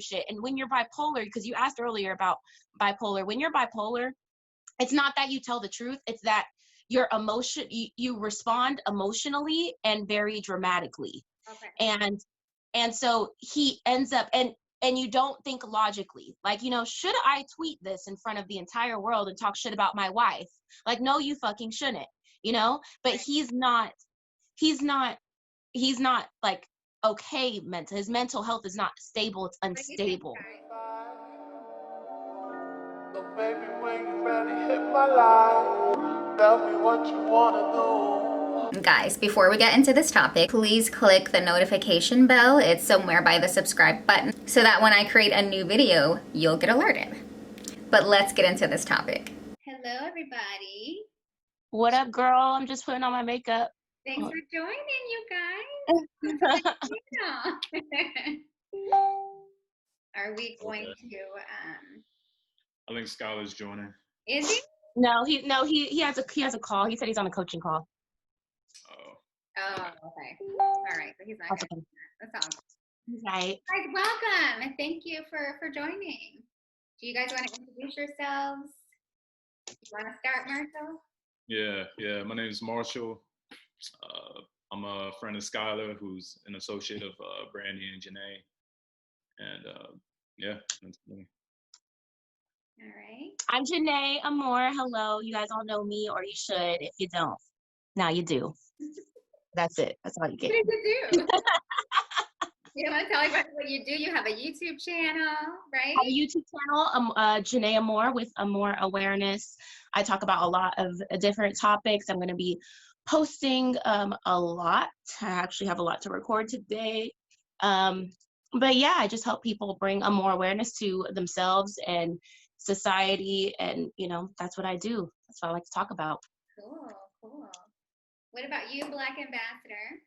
shit. And when you're bipolar, because you asked earlier about bipolar, when you're bipolar, it's not that you tell the truth, it's that your emotion, you respond emotionally and very dramatically. Okay. And so he ends up, and you don't think logically, like, you know, should I tweet this in front of the entire world and talk shit about my wife? Like, no, you fucking shouldn't, you know. But he's not like okay mental, his mental health is not stable, it's unstable. So baby, when you ready, hit my line. Tell me what you wanna do. Guys, before we get into this topic, please click the notification bell. It's somewhere by the subscribe button so that when I create a new video, you'll get alerted. But let's get into this topic. Hello, everybody. What up, girl? I'm just putting on my makeup. Thanks for joining, you guys. Are we going to I think Skylar's joining. Is he? No, he has a call. He said he's on a coaching call. Oh, okay. All right, so he's not here. That's all. Right. Guys, welcome, and thank you for joining. Do you guys want to introduce yourselves? You want to start, Marshall? Yeah. My name is Marshall. I'm a friend of Skylar, who's an associate of Brandy and Janae. And yeah, that's me. All right. I'm Janae Amore. Hello. You guys all know me, or you should. If you don't, now you do. That's it. That's all you get. What did you do? You don't want to tell everybody what you do? You have a YouTube channel, right? I have a YouTube channel, Janae Amore, with Amore Awareness. I talk about a lot of different topics. I'm going to be posting a lot. I actually have a lot to record today. But yeah, I just help people bring a more awareness to themselves and society, and you know, that's what I do. That's what I like to talk about. Cool. What about you, Black Ambassador?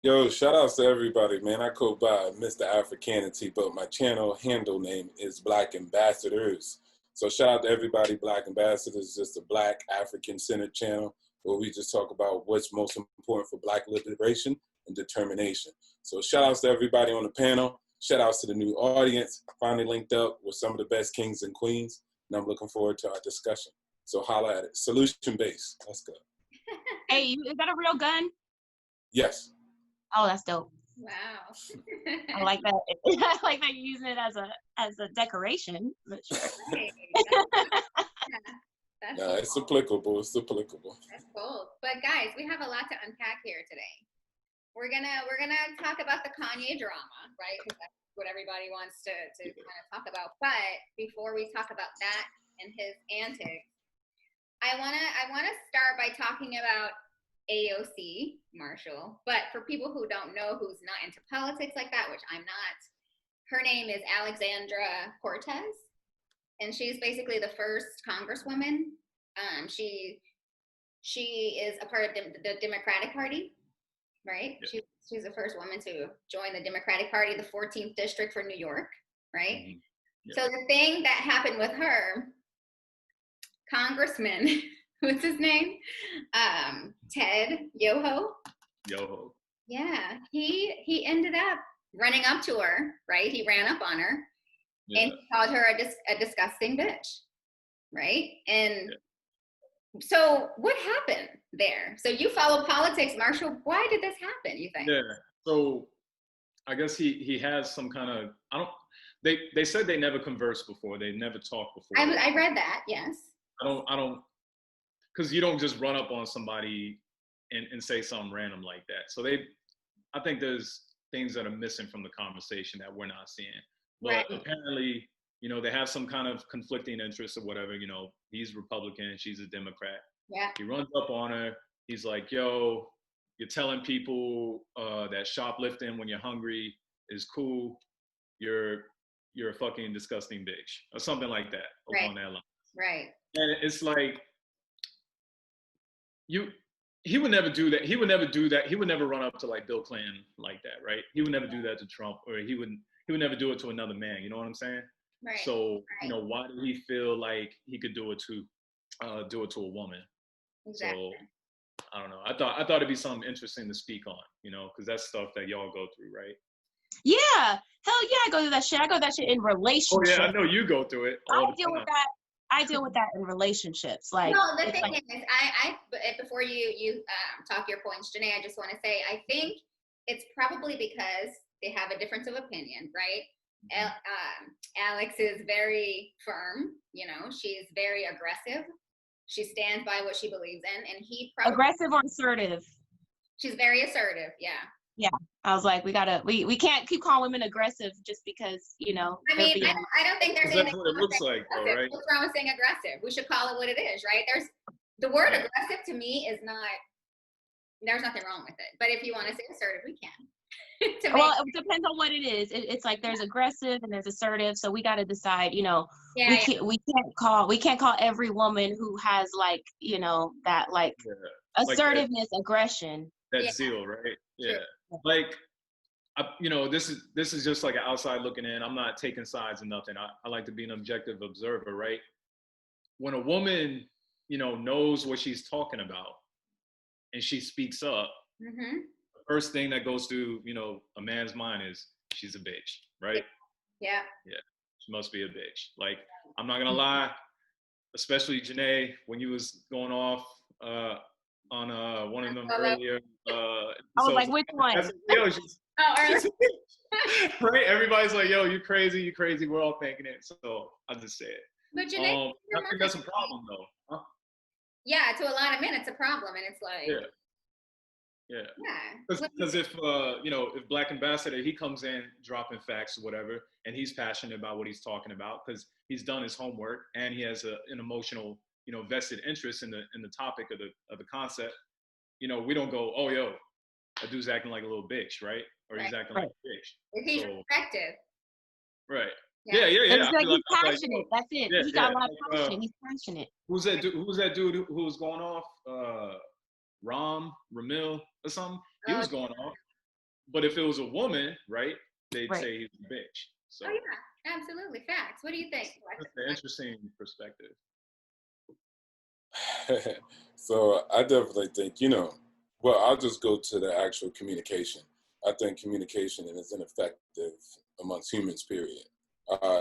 Yo, shout outs to everybody, man. I go by Mr. Africanity, but my channel handle name is Black Ambassadors. So shout out to everybody. Black Ambassadors is just a Black African-centered channel where we just talk about what's most important for Black liberation and determination. So shout outs to everybody on the panel. Shout outs to the new audience. Finally linked up with some of the best kings and queens, and I'm looking forward to our discussion. So holla at it. Solution based. Let's go. Hey, is that a real gun? Yes. Oh, that's dope. Wow. I like that. I like that you're using it as a decoration. But sure. Right. That's No, it's applicable. It's applicable. That's cool. But guys, we have a lot to unpack here today. We're gonna talk about the Kanye drama, right? Because that's what everybody wants to kind of talk about. But before we talk about that and his antics, I wanna start by talking about AOC, Marshall. But for people who don't know, who's not into politics like that, which I'm not, her name is Alexandra Cortez, and she's basically the first congresswoman. She is a part of the Democratic Party, right? Yeah. She's the first woman to join the Democratic Party, the 14th district for New York, right? Mm-hmm. Yeah. So the thing that happened with her, Congressman, what's his name? Ted Yoho. Yeah, he ended up running up to her, right? He ran up on her, yeah, and called her a disgusting bitch, right? And so what happened there? So you follow politics, Marshall. Why did this happen, you think? Yeah, so I guess he has some kind of, they said they never conversed before. They never talked before. I read that, yes. I don't, because you don't just run up on somebody and say something random like that. So I think there's things that are missing from the conversation that we're not seeing. But right. Apparently, you know, they have some kind of conflicting interests or whatever. You know, he's Republican, she's a Democrat. Yeah. He runs up on her. He's like, yo, you're telling people that shoplifting when you're hungry is cool. You're a fucking disgusting bitch, or something like that. Right. On that line. Right. And it's like, he would never do that. He would never do that. He would never run up to like Bill Clinton like that, right? He would never do that to Trump, or he would never do it to another man. You know what I'm saying? Right. So, right. You know, why did he feel like he could do it to a woman? Exactly. So I don't know. I thought it'd be something interesting to speak on, you know, because that's stuff that y'all go through, right? Yeah, hell yeah, I go through that shit. I go through that shit in Oh relationships. yeah, I know you go through it all the time. I deal with that in relationships. Like, Well, the it's thing like, is, before you talk your points, Janae, I just want to say, I think it's probably because they have a difference of opinion, right? Alex is very firm, you know, she's very aggressive. She stands by what she believes in, and he probably aggressive or assertive. she's very assertive, yeah. Yeah, I was like, we can't keep calling women aggressive just because, you know, I they're mean, being. I don't think there's That's anything what it wrong with looks saying like, though, aggressive. right? What's wrong with saying aggressive? We should call it what it is, right? There's the word Yeah. aggressive to me is not. There's nothing wrong with it, but if you want to say assertive, we can. Well, it depends on what it is. It's like there's aggressive and there's assertive, so we got to decide. You know, we can't call every woman who has, like, you know, that like assertiveness, like aggression, that zeal, right? Yeah, like. You know, this is just like an outside looking in. I'm not taking sides or nothing. I like to be an objective observer, right? When a woman, you know, knows what she's talking about and she speaks up, mm-hmm. the first thing that goes through, you know, a man's mind is she's a bitch, right? Yeah. Yeah, she must be a bitch. Like, I'm not gonna lie, especially Janae, when you was going off on one of them earlier. I was like, which one? Right? Everybody's like, yo, you crazy. We're all thinking it. So I'll just say it. But Janae, I think that's a problem, though. Huh? Yeah, to a lot of men, it's a problem. And it's like, yeah. Yeah. Because if, you know, if Black Ambassador, he comes in dropping facts or whatever, and he's passionate about what he's talking about because he's done his homework and he has an emotional, you know, vested interest in the topic of the concept, you know, we don't go, oh, yo, a dude's acting like a little bitch, right? Or he's acting like a bitch. If he's respected. Right. Yeah. It's like he's passionate. That's it. He got a lot of passion. He's passionate. Who's that dude who was going off? Ramil or something? He was going off. But if it was a woman, right, they'd say he's a bitch. So. Oh yeah, absolutely. Facts. What do you think? That's an interesting perspective. So I definitely think, you know, well, I'll just go to the actual communication. I think communication is ineffective amongst humans, period.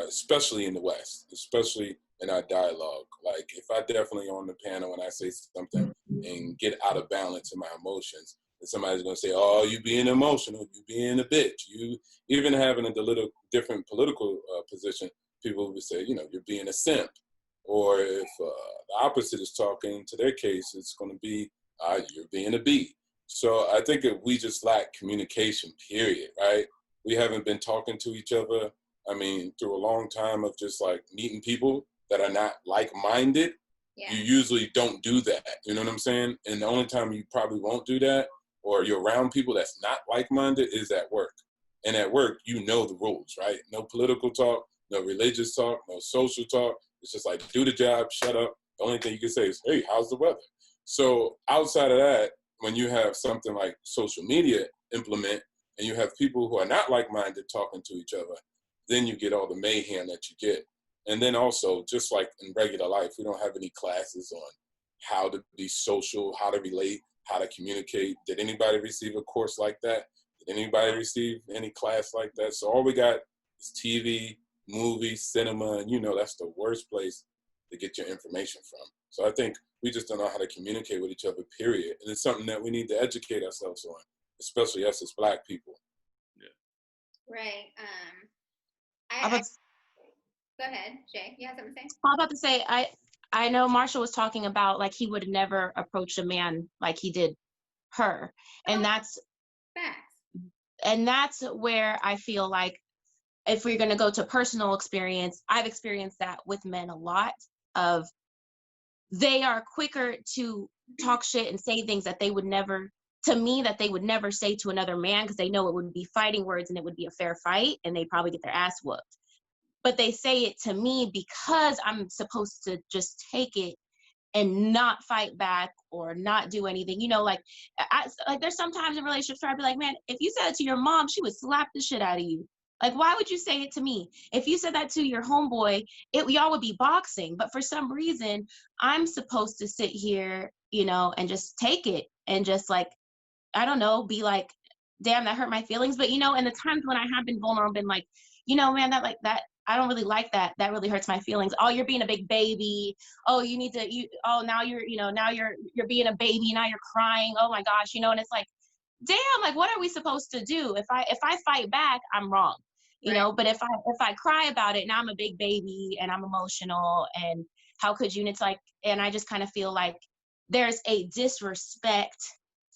Especially in the West, especially in our dialogue. Like, if I definitely on the panel and I say something and get out of balance in my emotions, and somebody's going to say, oh, you being emotional, you being a bitch. You even having a little different political position, people would say, you know, you're being a simp. Or if the opposite is talking, to their case, it's going to be, you're being a B. So I think that we just lack communication, period, right? We haven't been talking to each other, I mean, through a long time of just like meeting people that are not like-minded. You usually don't do that, you know what I'm saying? And the only time you probably won't do that, or you're around people that's not like-minded, is at work. And at work, you know the rules, right? No political talk, no religious talk, no social talk. It's just like, do the job, shut up. The only thing you can say is, hey, how's the weather? So outside of that, when you have something like social media implement, and you have people who are not like-minded talking to each other, then you get all the mayhem that you get. And then also, just like in regular life, we don't have any classes on how to be social, how to relate, how to communicate. Did anybody receive a course like that? Did anybody receive any class like that? So all we got is TV, movies, cinema, and you know that's the worst place to get your information from. So I think we just don't know how to communicate with each other, period. And it's something that we need to educate ourselves on, especially us as Black people. Yeah. Right. Go ahead, Jay. You have something to say? I'm about to say, I know Marshall was talking about like he would never approach a man like he did her. And that's facts. And that's where I feel like if we're going to go to personal experience, I've experienced that with men a lot of they are quicker to talk shit and say things that they would never, to me, that they would never say to another man because they know it would be fighting words and it would be a fair fight and they'd probably get their ass whooped. But they say it to me because I'm supposed to just take it and not fight back or not do anything. You know, like there's sometimes in relationships where I'd be like, man, if you said it to your mom, she would slap the shit out of you. Like, why would you say it to me? If you said that to your homeboy, y'all would be boxing. But for some reason, I'm supposed to sit here, you know, and just take it and just like, I don't know, be like damn, that hurt my feelings. But, in the times when I have been vulnerable, been like, man, that, I don't really like that. That really hurts my feelings. Oh, you're being a big baby. Oh, now you're being a baby. Now you're crying. Oh my gosh, and it's like, damn, like, what are we supposed to do? If I fight back, I'm wrong, but if I cry about it, now I'm a big baby and I'm emotional, and how could you? And it's like, and I just kind of feel like there's a disrespect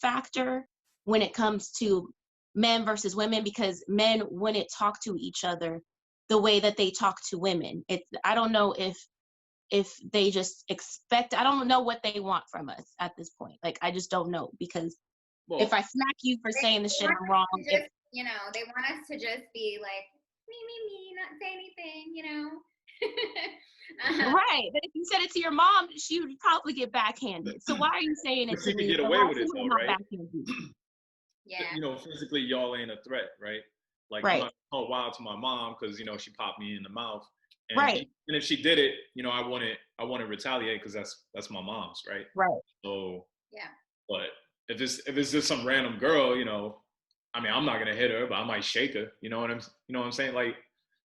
factor when it comes to men versus women, because men wouldn't talk to each other the way that they talk to women. I don't know if they just expect, I don't know what they want from us at this point. Like, I just don't know, because if I smack you for saying the shit, I'm wrong. Just, they want us to just be like, me, not say anything, Right. But if you said it to your mom, she would probably get backhanded. So why are you saying it to me? She could get away with it though, right? Yeah. Physically y'all ain't a threat, right? Like, I'm not going wild to my mom because, she popped me in the mouth. And, right. And if she did it, I want to retaliate because that's my mom's, right? Right. So, yeah. But if it's just some random girl, I'm not gonna hit her, but I might shake her. You know what I'm saying? Like,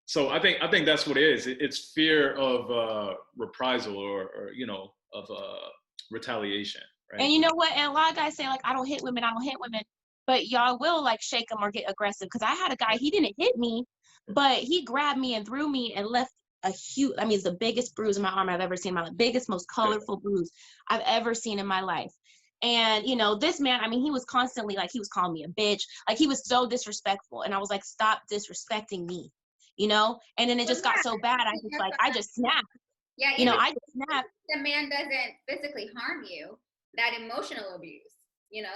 so I think that's what it is. It's fear of reprisal or of retaliation, right? And you know what? And a lot of guys say, like, I don't hit women, but y'all will like shake them or get aggressive. Because I had a guy, he didn't hit me, but he grabbed me and threw me and left a huge, it's the biggest bruise in my arm I've ever seen in my life. Biggest, most colorful bruise I've ever seen in my life. And, this man, he was constantly like, he was calling me a bitch. Like, he was so disrespectful. And I was like, stop disrespecting me, And then it just got so bad. I just snapped. Yeah. I just snapped. The man doesn't physically harm you, that emotional abuse,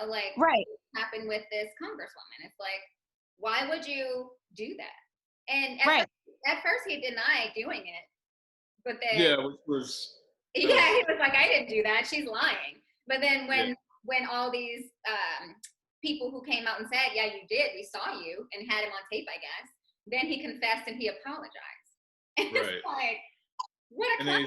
like right. happened with this congresswoman. It's like, why would you do that? And at first he denied doing it, but then which was he was like, I didn't do that. She's lying. But then when all these people who came out and said, yeah, you did, we saw you, and had him on tape, I guess, then he confessed and he apologized. And it's like, what a and then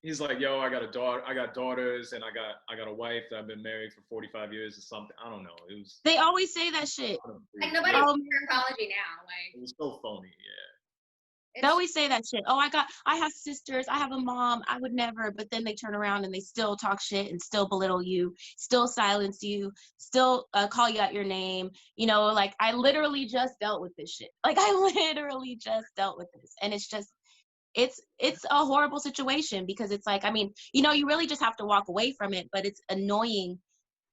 he's like, yo, I got a daughter, I got daughters, and I got a wife that I've been married for 45 years or something. I don't know. They always say that shit. Like, nobody wants your apology now. Like, it was so phony, They always say that shit. Oh, I have sisters, I have a mom, I would never. But then they turn around and they still talk shit and still belittle you, still silence you, still call you out your name. Like, I literally just dealt with this shit. Like, I literally just dealt with this. And it's just, it's a horrible situation, because it's like, you really just have to walk away from it. But it's annoying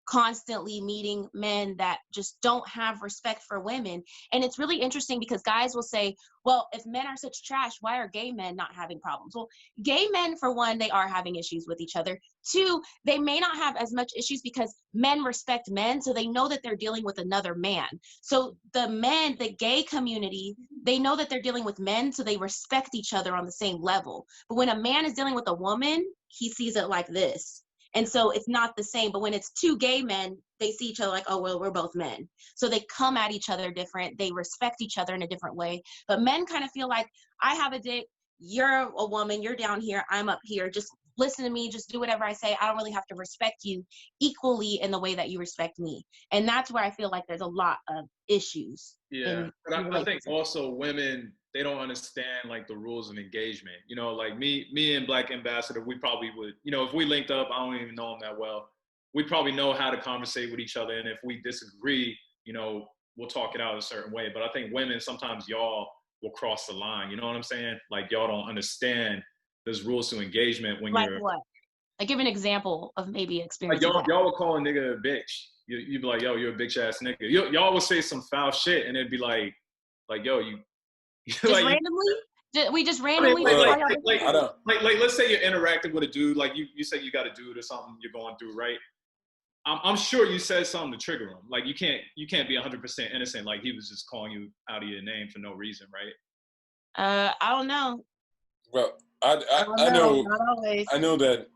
constantly meeting men that just don't have respect for women. And it's really interesting, because guys will say, well, if men are such trash, why are gay men not having problems? Well, gay men, for one, they are having issues with each other. Two, they may not have as much issues because men respect men, so they know that they're dealing with another man. So the gay community, they know that they're dealing with men, so they respect each other on the same level. But when a man is dealing with a woman, he sees it like this. And so it's not the same. But when it's two gay men, they see each other like, oh, well, we're both men. So they come at each other different. They respect each other in a different way. But men kind of feel like, I have a dick, you're a woman, you're down here, I'm up here. Just listen to me, just do whatever I say. I don't really have to respect you equally in the way that you respect me. And that's where I feel like there's a lot of issues. Yeah, but I think also women, they don't understand like the rules of engagement. Like me and Black Ambassador, we probably would, if we linked up, I don't even know him that well. We probably know how to conversate with each other. And if we disagree, we'll talk it out a certain way. But I think women, sometimes y'all will cross the line. You know what I'm saying? Like, y'all don't understand there's rules to engagement when like you're. What? Like, give an example of maybe experience. Like y'all will call a nigga a bitch. You'd be like, yo, you're a bitch ass nigga. Y'all will say some foul shit, and it'd be like, yo, you. Just like, randomly? We just randomly. Like, let's say you're interacting with a dude. Like, you say you got a dude or something you're going through, right? I'm sure you said something to trigger him. Like, you can't be 100% innocent. Like, he was just calling you out of your name for no reason, right? I don't know. Well, I know that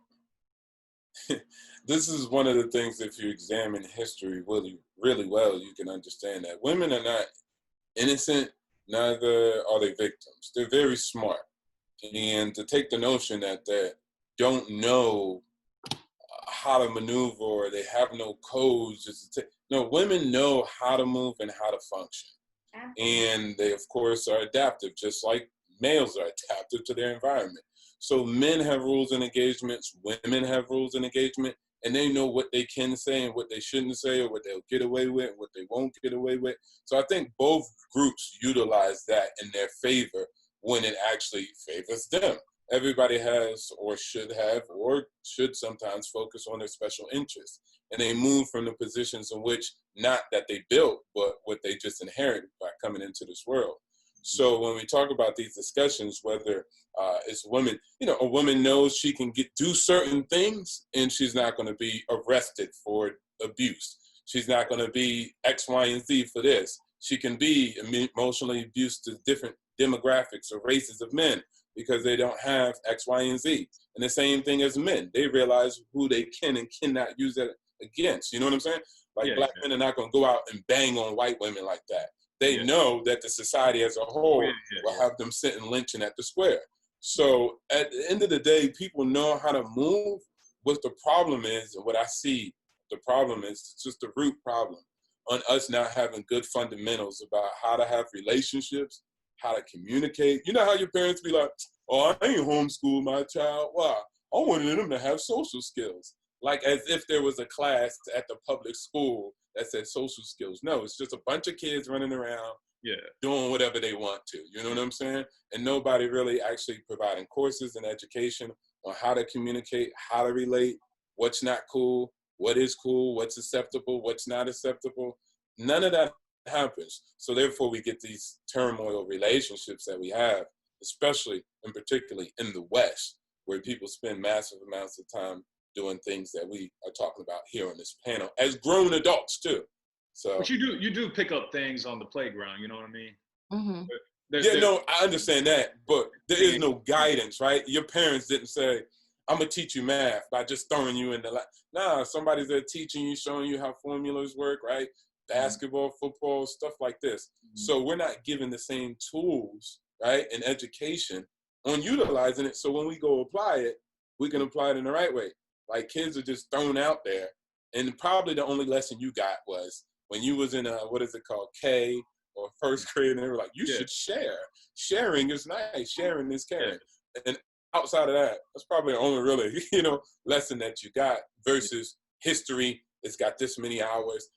this is one of the things, if you examine history really, really well, you can understand that women are not innocent, neither are they victims. They're very smart. And to take the notion that they don't know how to maneuver or they have no codes, No, women know how to move and how to function. Absolutely. And they, of course, are adaptive, just like males are adaptive to their environment. So men have rules and engagements, women have rules and engagement, and they know what they can say and what they shouldn't say, or what they'll get away with and what they won't get away with. So I think both groups utilize that in their favor when it actually favors them. Everybody has or should sometimes focus on their special interests. And they move from the positions in which, not that they built, but what they just inherited by coming into this world. So when we talk about these discussions, whether it's women, a woman knows she can do certain things and she's not going to be arrested for abuse. She's not going to be X, Y, and Z for this. She can be emotionally abused to different demographics or races of men because they don't have X, Y, and Z. And the same thing as men. They realize who they can and cannot use that against. You know what I'm saying? Like black men are not going to go out and bang on white women like that. They know that the society as a whole will have them sitting lynching at the square. So at the end of the day, people know how to move. What the problem is, and what I see, the problem is, it's just a root problem on us not having good fundamentals about how to have relationships, how to communicate. You know how your parents be like, oh, I ain't homeschool my child. Why? I wanted them to have social skills. Like as if there was a class at the public school that said social skills. No, it's just a bunch of kids running around doing whatever they want to. You know what I'm saying? And nobody really actually providing courses and education on how to communicate, how to relate, what's not cool, what is cool, what's acceptable, what's not acceptable. None of that happens. So therefore we get these turmoil relationships that we have, especially and particularly in the West, where people spend massive amounts of time doing things that we are talking about here on this panel as grown adults too. So, but you do pick up things on the playground. You know what I mean? Mm-hmm. No, I understand that, but there is no guidance, right? Your parents didn't say, "I'm gonna teach you math" by just throwing you in the lab. Nah, somebody's there teaching you, showing you how formulas work, right? Basketball, football, stuff like this. So we're not given the same tools, right, in education on utilizing it. So when we go apply it, we can apply it in the right way. Like kids are just thrown out there. And probably the only lesson you got was when you was in what is it called, K or first grade, and they were like, you should share. Sharing is nice. Sharing is caring. And outside of that, that's probably the only really, lesson that you got versus history. It's got this many hours.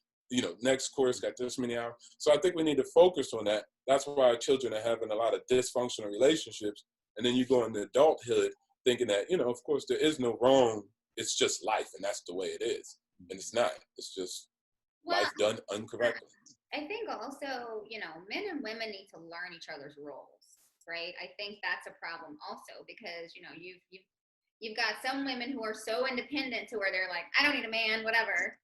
Next course got this many hours. So I think we need to focus on that. That's why our children are having a lot of dysfunctional relationships. And then you go into adulthood thinking that, of course, there is no wrong. It's just life, and that's the way it is. And it's not. It's just life done incorrectly. I think also, men and women need to learn each other's roles, right? I think that's a problem also because, you've got some women who are so independent to where they're like, I don't need a man, whatever.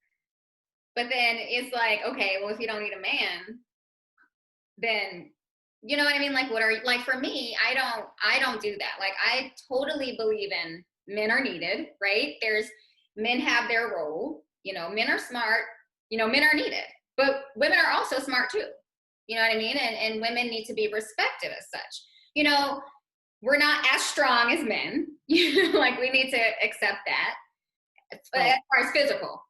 But then it's like, okay, well, if you don't need a man, then, you know what I mean? Like, like for me, I don't do that. Like, I totally believe in men are needed, right? Men have their role, men are smart, men are needed, but women are also smart too. You know what I mean? And women need to be respected as such. We're not as strong as men, like we need to accept that as far as physical.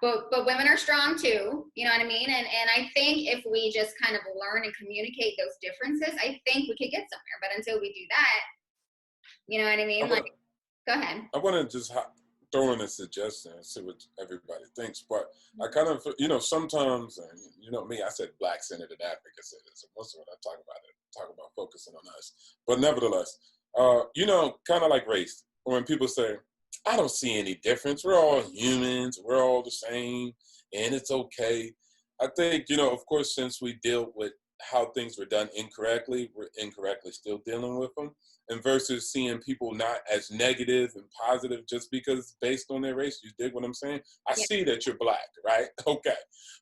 But women are strong too, you know what I mean? And I think if we just kind of learn and communicate those differences, I think we could get somewhere. But until we do that, you know what I mean? Go ahead. I want to just throw in a suggestion and see what everybody thinks. But I kind of, sometimes, me, I said black-centered advocacy. So most of what I talk about focusing on us. But nevertheless, kind of like race, when people say, I don't see any difference. We're all humans. We're all the same, and it's okay. I think, of course, since we deal with how things were done incorrectly, we're incorrectly still dealing with them. And versus seeing people not as negative and positive just because it's based on their race. You dig what I'm saying? I see that you're black, right? Okay.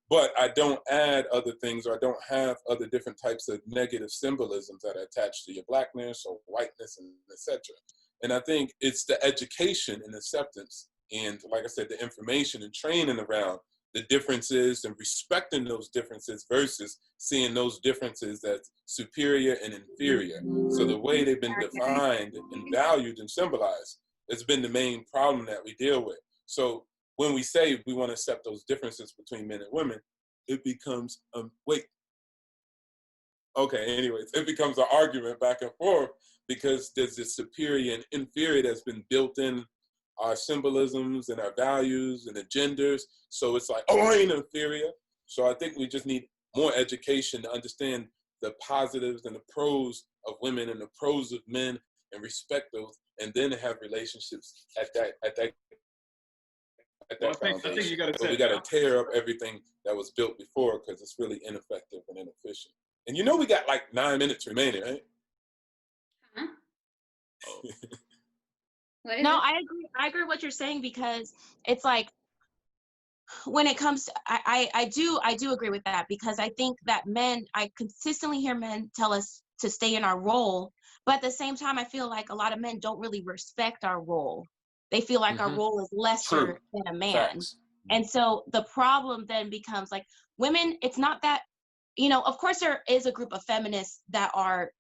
But I don't add other things, or I don't have other different types of negative symbolisms that are attached to your blackness or whiteness and etc. And I think it's the education and acceptance and, like I said, the information and training around the differences and respecting those differences versus seeing those differences as superior and inferior. So the way they've been defined and valued and symbolized has been the main problem that we deal with. So when we say we want to accept those differences between men and women, it becomes, anyways, it becomes an argument back and forth because there's this superior and inferior that's been built in our symbolisms and our values and agendas. So it's like, oh, I ain't inferior. So I think we just need more education to understand the positives and the pros of women and the pros of men and respect those, and then have relationships at that foundation. I think you got to. So we got to tear up everything that was built before because it's really ineffective and inefficient. And we got like 9 minutes remaining, right? Huh? Oh. No, I agree with what you're saying, because it's like, when it comes to, I do agree with that, because I think that I consistently hear men tell us to stay in our role, but at the same time, I feel like a lot of men don't really respect our role. They feel like our role is lesser than a man. Facts. And so the problem then becomes like, women, it's not that, of course there is a group of feminists that are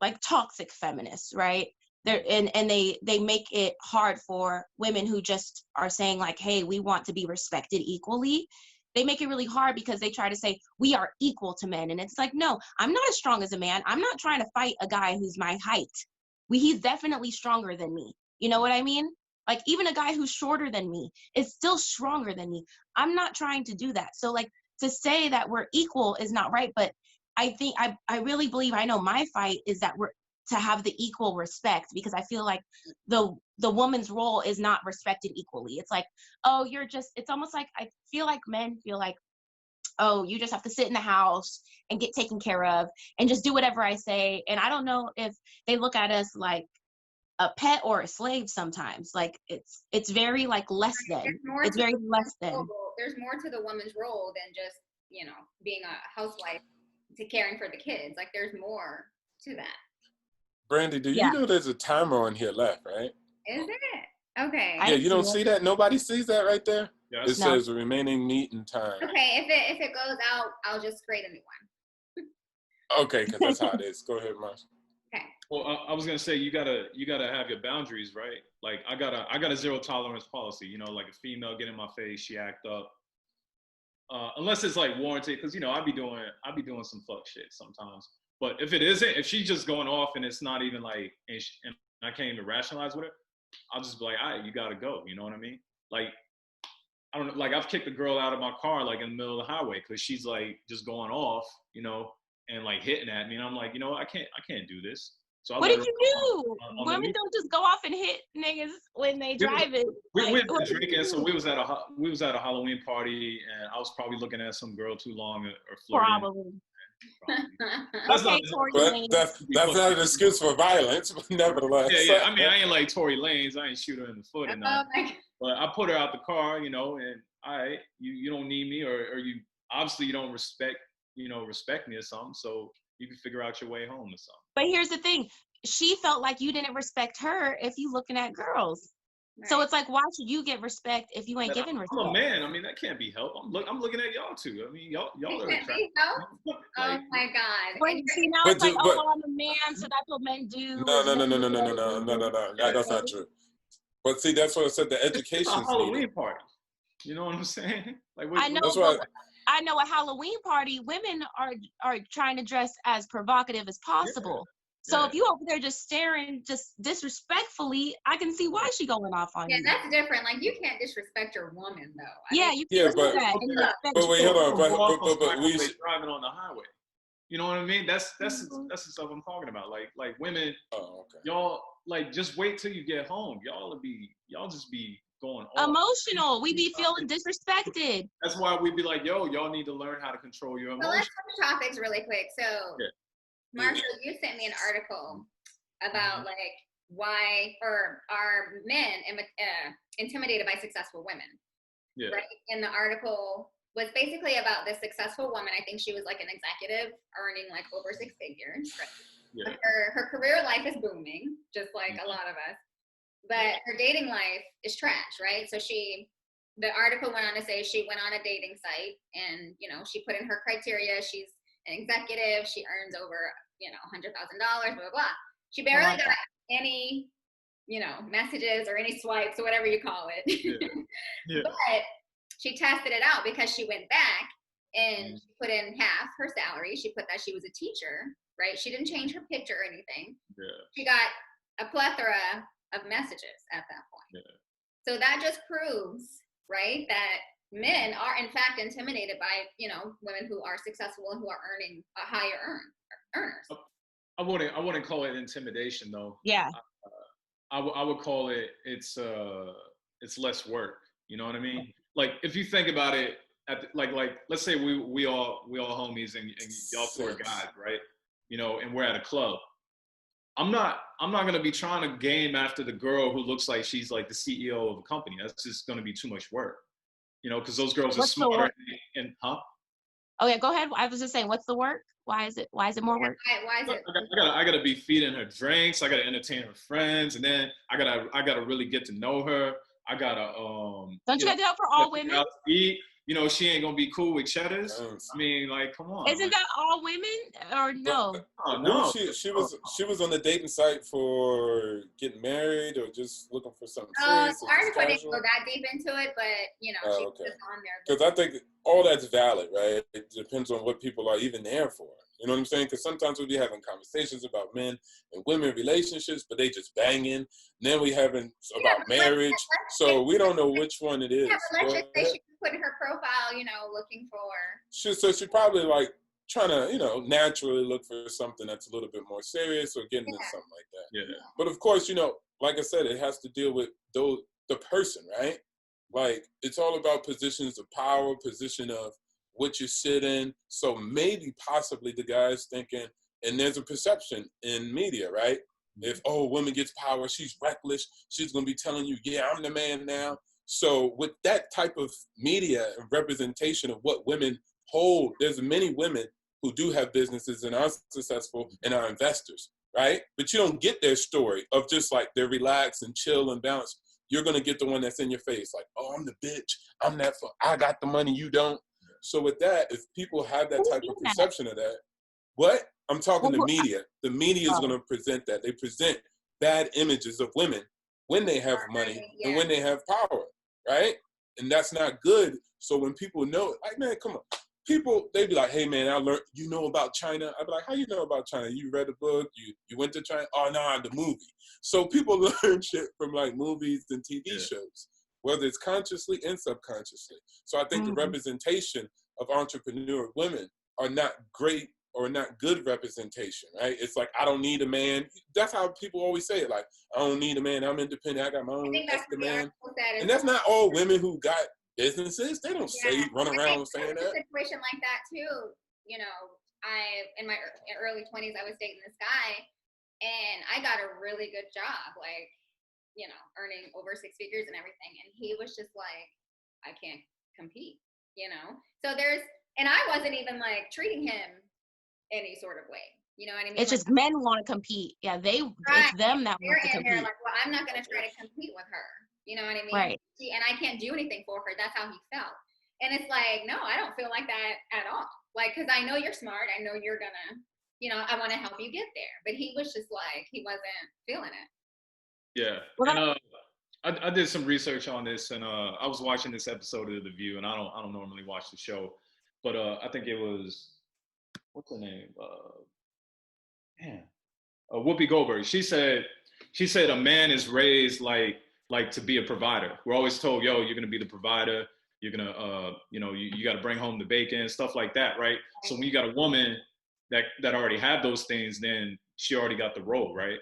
like toxic feminists, right? And they make it hard for women who just are saying like, hey, we want to be respected equally. They make it really hard because they try to say we are equal to men. And it's like, no, I'm not as strong as a man. I'm not trying to fight a guy who's my height. He's definitely stronger than me. You know what I mean? Like, even a guy who's shorter than me is still stronger than me. I'm not trying to do that. So like, to say that we're equal is not right. But I think I really believe, I know my fight is that we're to have the equal respect, because I feel like the woman's role is not respected equally. It's like, oh, it's almost like, I feel like men feel like, oh, you just have to sit in the house and get taken care of and just do whatever I say. And I don't know if they look at us like a pet or a slave sometimes. Like, it's very like less than. It's very less than. There's more to the woman's role than just, being a housewife to caring for the kids. Like, there's more to that. Brandy, do you know there's a timer on here left, right? Is it? Okay. Yeah, you don't see that? Nobody sees that right there? Yes. It says remaining meeting time. Okay, if it goes out, I'll just create a new one. Okay, because that's how it is. Go ahead, Marsh. Okay. Well, I was gonna say you gotta have your boundaries, right? Like, I got a zero tolerance policy. Like, a female get in my face, she act up. Unless it's like warranted, because I be doing some fuck shit sometimes. But if it isn't, if she's just going off and it's not even like, and I can't even rationalize with her, I'll just be like, all right, you gotta go. You know what I mean? Like, I don't know, like, I've kicked a girl out of my car like in the middle of the highway because she's like just going off, and like hitting at me, and I'm like, I can't do this. So what did you do? Women don't just go off and hit niggas when they driving. We were drinking, so we was at a Halloween party, and I was probably looking at some girl too long or flirting. Probably. That's okay, not, Tory that's not an excuse for violence, but nevertheless. Yeah. I mean, I ain't like Tory Lanez. I ain't shoot her in the foot or nothing. But I put her out the car, and all right, you don't need me, or you obviously you don't respect me or something, so you can figure out your way home or something. But here's the thing. She felt like you didn't respect her if you looking at girls. Right. So it's like, why should you get respect if you ain't giving respect? I'm a man. I mean, that can't be helped. I'm looking at y'all too. I mean, y'all are attractive. Oh my God. Wait, see, now it's like, oh, I'm a man, so that's what men do. No. That's not true. But see, that's what I said. The education. It's a Halloween party. You know what I'm saying? Like, I know. I know a Halloween party, women are trying to dress as provocative as possible. Yeah. So if you over there just staring, just disrespectfully, I can see why she going off on you. Yeah, that's different. Like, you can't disrespect your woman, though. You can't do that. But wait, hold on. But we driving on the highway. You know what I mean? That's the stuff I'm talking about. Like women. Oh, okay. Y'all, like, just wait till you get home. Y'all just be going off. Emotional. We be feeling disrespected. That's why we be like, yo, y'all need to learn how to control your emotions. So let's switch topics really quick. So. Yeah. Marshall, you sent me an article about like why are men intimidated by successful women. Yeah. Right? And the article was basically about this successful woman. I think she was like an executive earning like over 6 figures. Right? Yeah. Her career life is booming, just like a lot of us. But her dating life is trash, right? So the article went on to say she went on a dating site and, she put in her criteria. She's an executive, she earns over, $100,000, blah, blah, blah. She barely got any messages or any swipes or whatever you call it. Yeah. But she tested it out because she went back and she put in half her salary. She put that she was a teacher, right? She didn't change her picture or anything. Yeah. She got a plethora of messages at that point. Yeah. So that just proves, right, that men are in fact intimidated by, women who are successful and who are earning a higher earners. I wouldn't call it intimidation though. Yeah. I would call it it's less work. You know what I mean? Like if you think about it, like let's say we all homies and y'all two are guys, right? And we're at a club. I'm not gonna be trying to game after the girl who looks like she's like the CEO of a company. That's just gonna be too much work. Because those girls are smarter and Oh yeah, go ahead. I was just saying, what's the work? Why is it more work? Why is it? I gotta be feeding her drinks. I gotta entertain her friends, and then I gotta really get to know her. I gotta Don't you have to help for all women? Eat. She ain't gonna be cool with cheddars. I mean, like, come on. Isn't that all women or no? No. She was on the dating site for getting married or just looking for something serious. I wouldn't go that deep into it, but she's just on there. Because I think all that's valid, right? It depends on what people are even there for. You know what I'm saying? Because sometimes we'll be having conversations about men and women relationships, but they just banging. And then we having about marriage. So we don't know which one it is. Yeah, but let's just say she put in her profile, looking for. So she probably like trying to, naturally look for something that's a little bit more serious or getting into something like that. Yeah. But of course, like I said, it has to deal with the person, right? Like it's all about positions of power, position of what you sit in. So maybe possibly the guy's thinking, and there's a perception in media, right? If, woman gets power, she's reckless. She's going to be telling you, yeah, I'm the man now. So with that type of media and representation of what women hold, there's many women who do have businesses and are successful and are investors, right? But you don't get their story of just like they're relaxed and chill and balanced. You're going to get the one that's in your face. Like, I'm the bitch. I'm that. I got the money. You don't. So with that, if people have that type of perception of that, what? I'm talking to media. The media is going to present that. They present bad images of women when they have money and when they have power, right? And that's not good. So when people know, like, man, come on. People, they be like, hey, man, I learned, about China. I'd be like, how you know about China? You read a book? You went to China? Oh, no, the movie. So people learn shit from, like, movies and TV shows, whether it's consciously and subconsciously. So I think the representation of entrepreneur women are not great or not good representation, right? It's like, I don't need a man. That's how people always say it. Like, I don't need a man. I'm independent. I got my own man. And that's not all women who got businesses. They don't run around saying that. A situation like that too. In my early 20s, I was dating this guy, and I got a really good job, like, earning over 6 figures and everything. And he was just like, I can't compete, So and I wasn't even like treating him any sort of way. You know what I mean? It's just men want to compete. Yeah, it's them that want to compete. They're like, well, I'm not going to try to compete with her. You know what I mean? Right. And I can't do anything for her. That's how he felt. And it's like, no, I don't feel like that at all. Like, because I know you're smart. I know you're going to, I want to help you get there. But he was just like, he wasn't feeling it. Yeah. Well, and I did some research on this, and I was watching this episode of The View, and I don't normally watch the show, but I think it was, what's her name? Whoopi Goldberg. She said a man is raised like to be a provider. We're always told, yo, you're gonna be the provider. You're gonna, you got to bring home the bacon, stuff like that, right? So when you got a woman that already have those things, then she already got the role, right?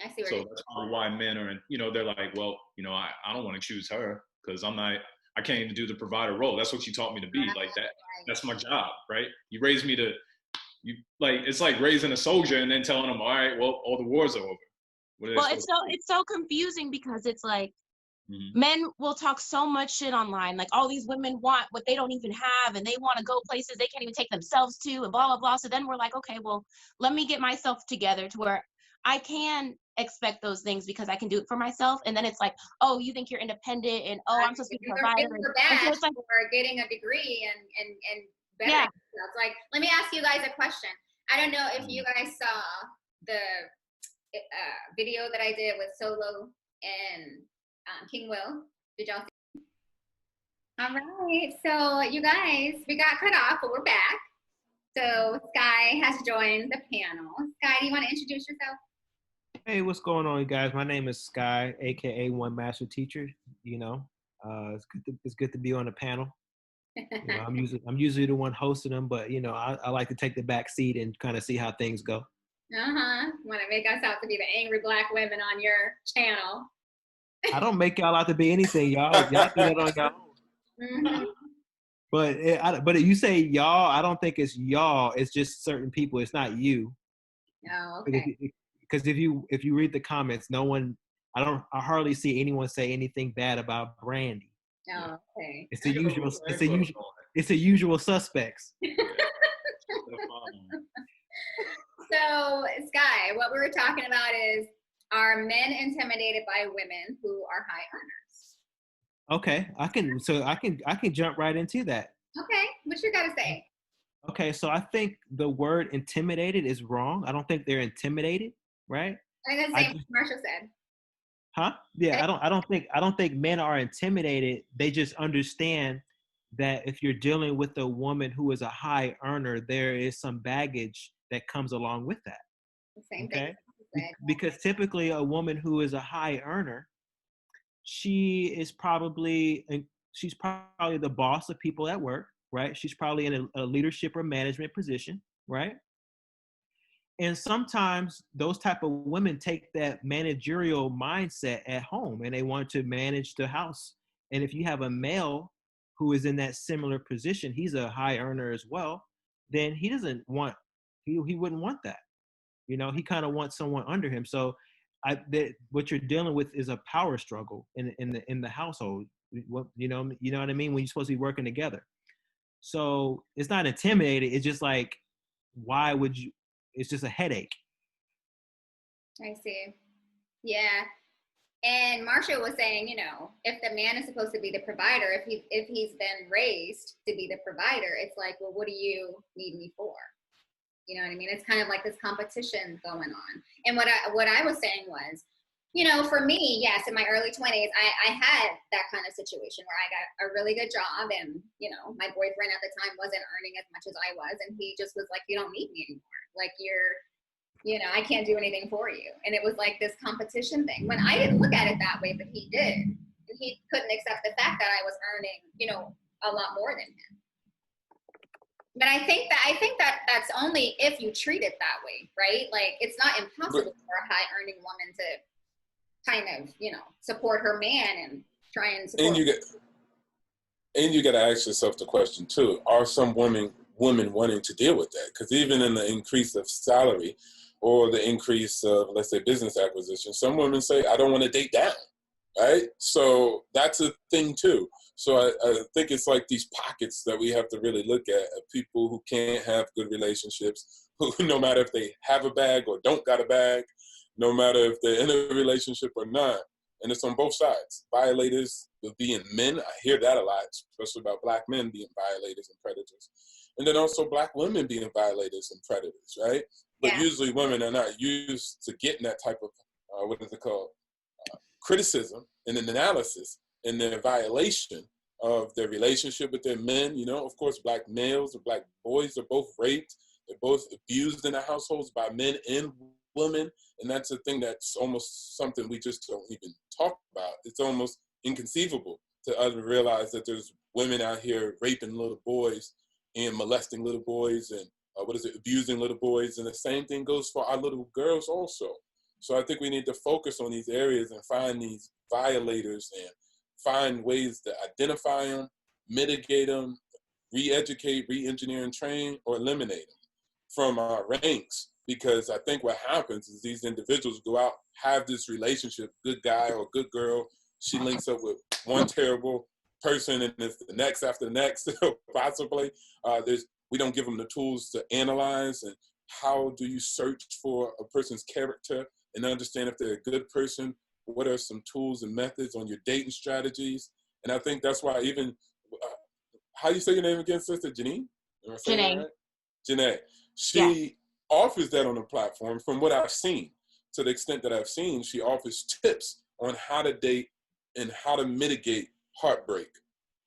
I see. So that's probably why men are, they're like, well, I don't want to choose her because I can't even do the provider role. That's what you taught me to be, like that. That's my job, right? You raised me to. It's like raising a soldier and then telling them, all right, well, all the wars are over. Well, it's so confusing because it's like men will talk so much shit online. Like all these women want what they don't even have, and they want to go places they can't even take themselves to, and blah, blah, blah. So then we're like, okay, well, let me get myself together to where I can expect those things because I can do it for myself. And then it's like, oh, you think you're independent, and I'm supposed to be a provider. And so it's like, for getting a degree and better. Yeah. Like, let me ask you guys a question. I don't know if you guys saw video that I did with Solo and King Will. Did y'all see? All right. So you guys, we got cut off, but we're back. So Sky has joined the panel. Sky, do you want to introduce yourself? Hey, what's going on, you guys? My name is Sky, aka One Master Teacher. It's good to be on the panel. I'm usually the one hosting them, but I like to take the back seat and kind of see how things go. Want to make us out to be the angry Black women on your channel? I don't make y'all out to be anything, y'all. Y'all do that on your own. Mm-hmm. But you say y'all, I don't think it's y'all. It's just certain people. It's not you. Oh, okay. Because if you read the comments, I hardly see anyone say anything bad about Brandy. Oh, okay. It's the usual suspects. So, Sky, what we were talking about is, are men intimidated by women who are high earners? Okay, I can jump right into that. Okay, what you gotta say? Okay, so I think the word intimidated is wrong. I don't think they're intimidated, right? I think the same as Marshall said. Huh? Yeah, I don't think men are intimidated. They just understand that if you're dealing with a woman who is a high earner, there is some baggage that comes along with that. The same okay? thing. Because typically a woman who is a high earner, she's probably the boss of people at work, right? She's probably in a leadership or management position, right? And sometimes those type of women take that managerial mindset at home and they want to manage the house. And if you have a male who is in that similar position, he's a high earner as well, then he wouldn't want that. He kind of wants someone under him. So what you're dealing with is a power struggle in the household. You know what I mean? When you're supposed to be working together. So it's not intimidated. It's just like, why would you? It's just a headache. I see. Yeah. And Marshall was saying, if the man is supposed to be the provider, if he's been raised to be the provider, it's like, well, what do you need me for? You know what I mean? It's kind of like this competition going on. And what I was saying was, for me, yes, in my early 20s, I had that kind of situation where I got a really good job and, my boyfriend at the time wasn't earning as much as I was. And he just was like, you don't need me anymore. Like I can't do anything for you. And it was like this competition thing when I didn't look at it that way, but he did. And he couldn't accept the fact that I was earning, a lot more than him. But I think that that's only if you treat it that way, right? Like it's not impossible for a high earning woman to kind of, support her man and try and support. And you got to ask yourself the question too: are some women wanting to deal with that? Because even in the increase of salary or the increase of, let's say, business acquisition, some women say, "I don't want to date down," right? So that's a thing too. So I think it's like these pockets that we have to really look at of people who can't have good relationships, who no matter if they have a bag or don't got a bag, no matter if they're in a relationship or not. And it's on both sides. Violators of being men, I hear that a lot, especially about Black men being violators and predators. And then also Black women being violators and predators, right? But usually women are not used to getting that type of, what is it called, criticism and an analysis in their violation of their relationship with their men. Of course, Black males or Black boys are both raped. They're both abused in their households by men and women. And that's a thing that's almost something we just don't even talk about. It's almost inconceivable to us realize that there's women out here raping little boys and molesting little boys and abusing little boys. And the same thing goes for our little girls also. So I think we need to focus on these areas and find these violators and find ways to identify them, mitigate them, re-educate, re-engineer and train, or eliminate them from our ranks. Because I think what happens is these individuals go out, have this relationship, good guy or good girl. She links up with one terrible person and it's the next after the next, possibly. We don't give them the tools to analyze and how do you search for a person's character and understand if they're a good person. What are some tools and methods on your dating strategies? And I think that's why even, how you say your name again, sister? Janine? Janae. Right? Janae. She offers that on the platform from what I've seen. to the extent that I've seen, she offers tips on how to date and how to mitigate heartbreak.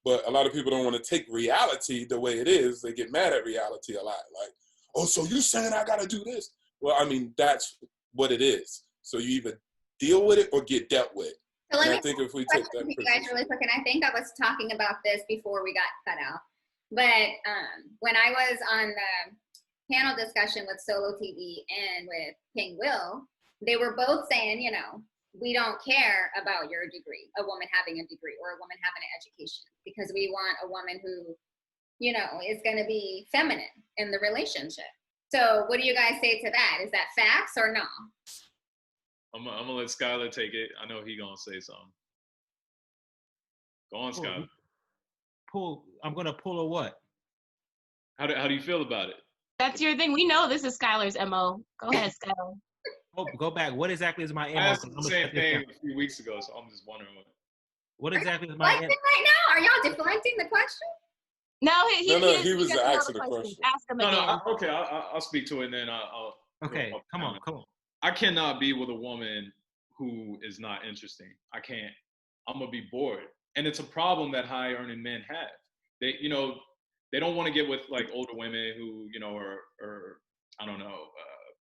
But a lot of people don't want to take reality the way it is. They get mad at reality a lot. Like, oh, so you saying I got to do this? Well, I mean, that's what it is. So you either deal with it or get dealt with. So and let I me think if we question take that to you guys really quick, and I think I was talking about this before we got cut out. But when I was on the panel discussion with Solo TV and with King Will, they were both saying, you know, we don't care about your degree, a woman having a degree or a woman having an education, because we want a woman who, you know, is going to be feminine in the relationship. So what do you guys say to that? Is that facts or no? I'm gonna let Skylar take it. I know he gonna say something. Go on, Skylar. I'm gonna pull a what? How do you feel about it? That's your thing. We know this is Skylar's MO. Go ahead, Skylar. Oh, go back. What exactly is my MO? I asked the same thing a few weeks ago, so I'm just wondering what exactly is my Deflecting right now? Are y'all deflecting the question? No, he was doesn't know asking the a question. Ask him again. okay, I'll speak to it and then I'll Okay, come on. I cannot be with a woman who is not interesting. I can't. I'm gonna be bored, and it's a problem that high earning men have. They, you know, they don't want to get with like older women who, you know, are I don't know,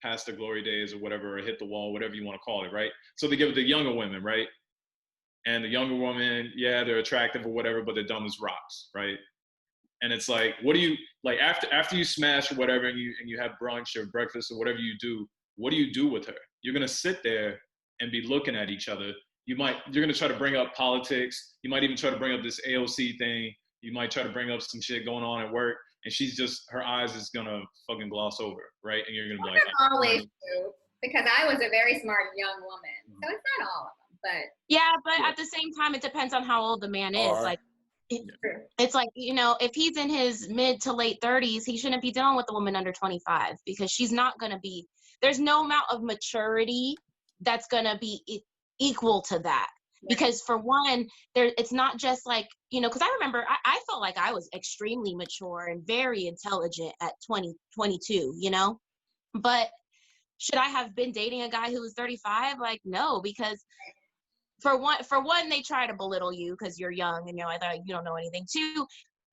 past their glory days or whatever, or hit the wall, whatever you want to call it, right? So they get with the younger women, right? And the younger women, yeah, they're attractive or whatever, but they're dumb as rocks, right? And it's like, what do you like after you smash or whatever, and you have brunch or breakfast or whatever you do? What do you do with her? You're gonna sit there and be looking at each other. You're gonna try to bring up politics. You might even try to bring up this AOC thing. You might try to bring up some shit going on at work, and her eyes is gonna fucking gloss over, right? And you're gonna be like, not always true, because I was a very smart young woman, so it's not all of them, but yeah, but at the same time, it depends on how old the man is. Right. Like, it's like, you know, if he's in his mid to late 30s, he shouldn't be dealing with a woman under 25, because she's not gonna be. There's no amount of maturity that's gonna be equal to that. Because for one, it's not just like, you know, because I remember I felt like I was extremely mature and very intelligent at 22, you know, but should I have been dating a guy who was 35? Like, no, because for one, they try to belittle you because you're young and you're like, you don't know anything. Two,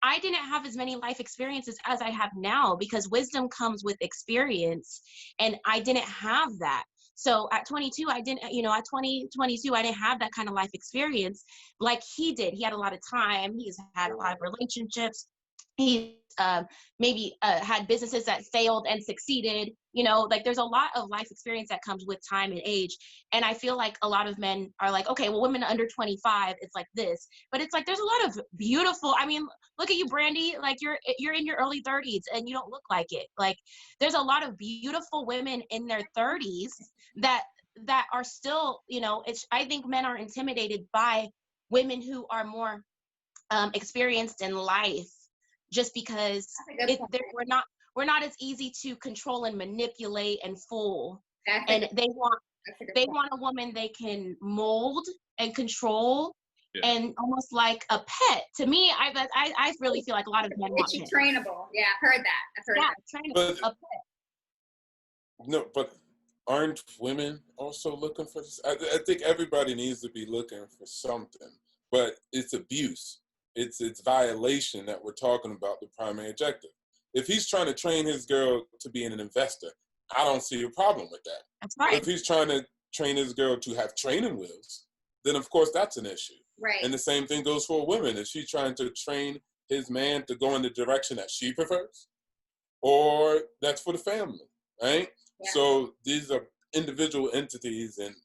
I didn't have as many life experiences as I have now, because wisdom comes with experience, and I didn't have that. So at 22, I didn't, you know, at 22, I didn't have that kind of life experience like he did. He had a lot of time. He's had a lot of relationships. He maybe had businesses that failed and succeeded. You know, like there's a lot of life experience that comes with time and age. And I feel like a lot of men are like, okay, well, women under 25, it's like this. But it's like there's a lot of beautiful, I mean, look at you, Brandy, like you're in your early 30s and you don't look like it. Like there's a lot of beautiful women in their 30s that are still, you know, I think men are intimidated by women who are more experienced in life, just because we're not as easy to control and manipulate and fool. And they want a woman they can mold and control, and almost like a pet. To me, I really feel like a lot of men want pets. Trainable. Yeah, I've heard that. Trainable, a pet. No, but aren't women also looking for this? I think everybody needs to be looking for something, but it's abuse. It's violation that we're talking about, the primary objective. If he's trying to train his girl to be an investor, I don't see a problem with that. That's right. If he's trying to train his girl to have training wheels, then of course that's an issue. Right. And the same thing goes for a woman. Is she trying to train his man to go in the direction that she prefers? Or that's for the family, right? Yeah. So these are individual entities, and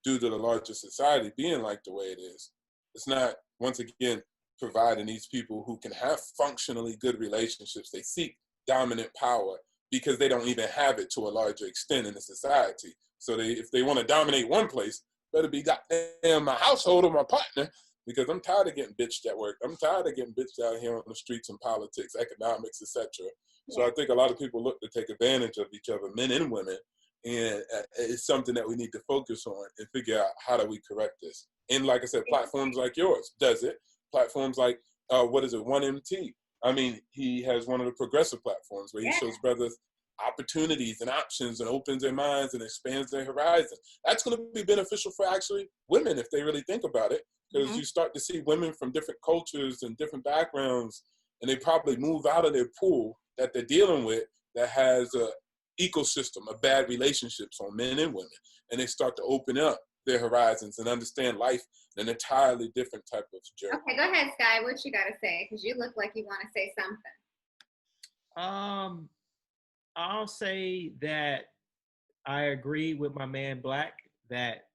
due to the larger society being like the way it is, it's not, once again, providing these people who can have functionally good relationships. They seek dominant power because they don't even have it to a larger extent in the society. So if they want to dominate one place, better be goddamn my household or my partner, because I'm tired of getting bitched at work. I'm tired of getting bitched out here on the streets and politics, economics, etc. So I think a lot of people look to take advantage of each other, men and women, and it's something that we need to focus on and figure out how do we correct this. And like I said, platforms like yours does it. Platforms like, 1MT. I mean, he has one of the progressive platforms where he shows brothers opportunities and options and opens their minds and expands their horizon. That's going to be beneficial for actually women if they really think about it, because you start to see women from different cultures and different backgrounds, and they probably move out of their pool that they're dealing with that has a ecosystem of bad relationships on men and women, and they start to open up their horizons and understand life in an entirely different type of journey. Okay, go ahead, Sky. What you got to say? Because you look like you want to say something. I'll say that I agree with my man Black that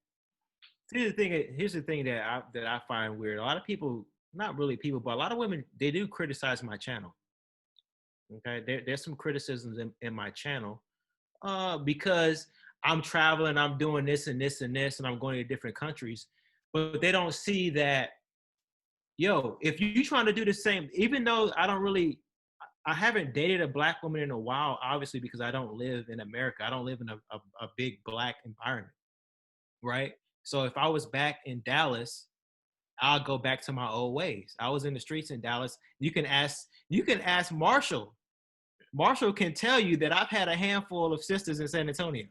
here's the thing that I find weird. A lot of people, not really people, but a lot of women, they do criticize my channel. Okay, there's some criticisms in my channel because I'm traveling, I'm doing this and this and this, and I'm going to different countries, but they don't see that, yo, if you're trying to do the same, even though I haven't dated a Black woman in a while, obviously, because I don't live in America. I don't live in a big Black environment, right? So if I was back in Dallas, I'll go back to my old ways. I was in the streets in Dallas. You can ask Marshall. Marshall can tell you that I've had a handful of sisters in San Antonio.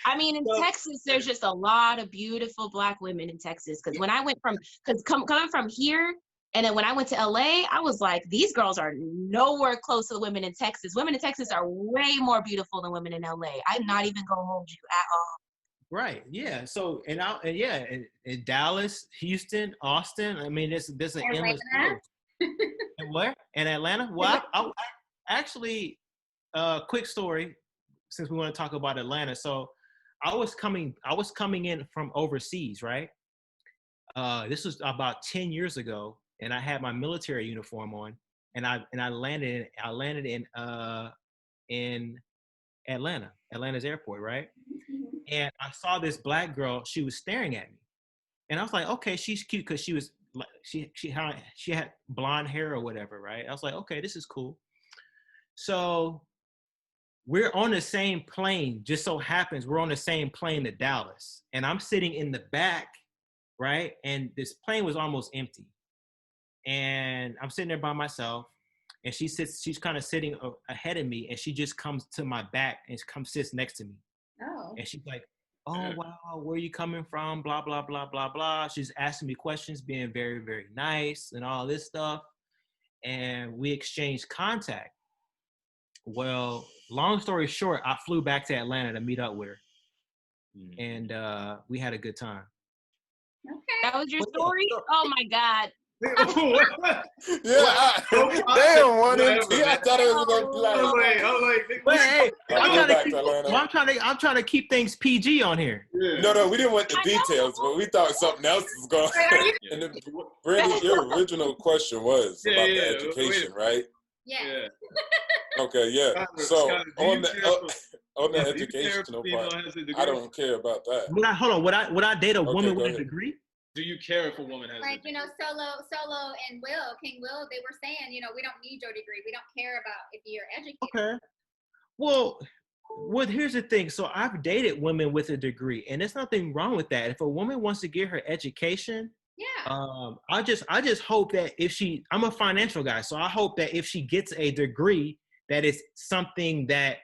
I mean, in Texas, there's just a lot of beautiful Black women in Texas. Because when I went coming from here, and then when I went to LA, I was like, these girls are nowhere close to the women in Texas. Women in Texas are way more beautiful than women in LA. I'm not even gonna hold you at all. Right. Yeah. So in Dallas, Houston, Austin. I mean, there's an endless list. And where? In Atlanta? Well, I actually, quick story, since we want to talk about Atlanta. So I was coming in from overseas, right? This was about 10 years ago, and I had my military uniform on, and I landed in Atlanta's airport, right? And I saw this Black girl. She was staring at me, and I was like, okay, she's cute because she had blonde hair or whatever, right? I was like, okay, this is cool. So we're on the same plane. Just so happens we're on the same plane to Dallas, and I'm sitting in the back, right? And this plane was almost empty, and I'm sitting there by myself. And she's kind of sitting ahead of me, and she just comes to my back and sits next to me. Oh. And she's like, oh, wow, where are you coming from? Blah, blah, blah, blah, blah. She's asking me questions, being very, very nice and all this stuff. And we exchanged contact. Well, long story short, I flew back to Atlanta to meet up with her. And we had a good time. Okay. That was your story? Oh, my God. Damn, one empty. I thought it was gonna be I'm trying to keep things PG on here. No, we didn't want the details, but we thought something else was going on. And then, Brandy, your original question was about the education, right? Yeah. Okay, yeah. So on the educational part, I don't care about that. Would I date a woman with a degree? Do you care if a woman has Like, Solo and King Will, they were saying, we don't need your degree. We don't care about if you're educated. Okay. Well, here's the thing. So I've dated women with a degree, and there's nothing wrong with that. If a woman wants to get her education, I just hope that I'm a financial guy, so I hope that if she gets a degree, that is something that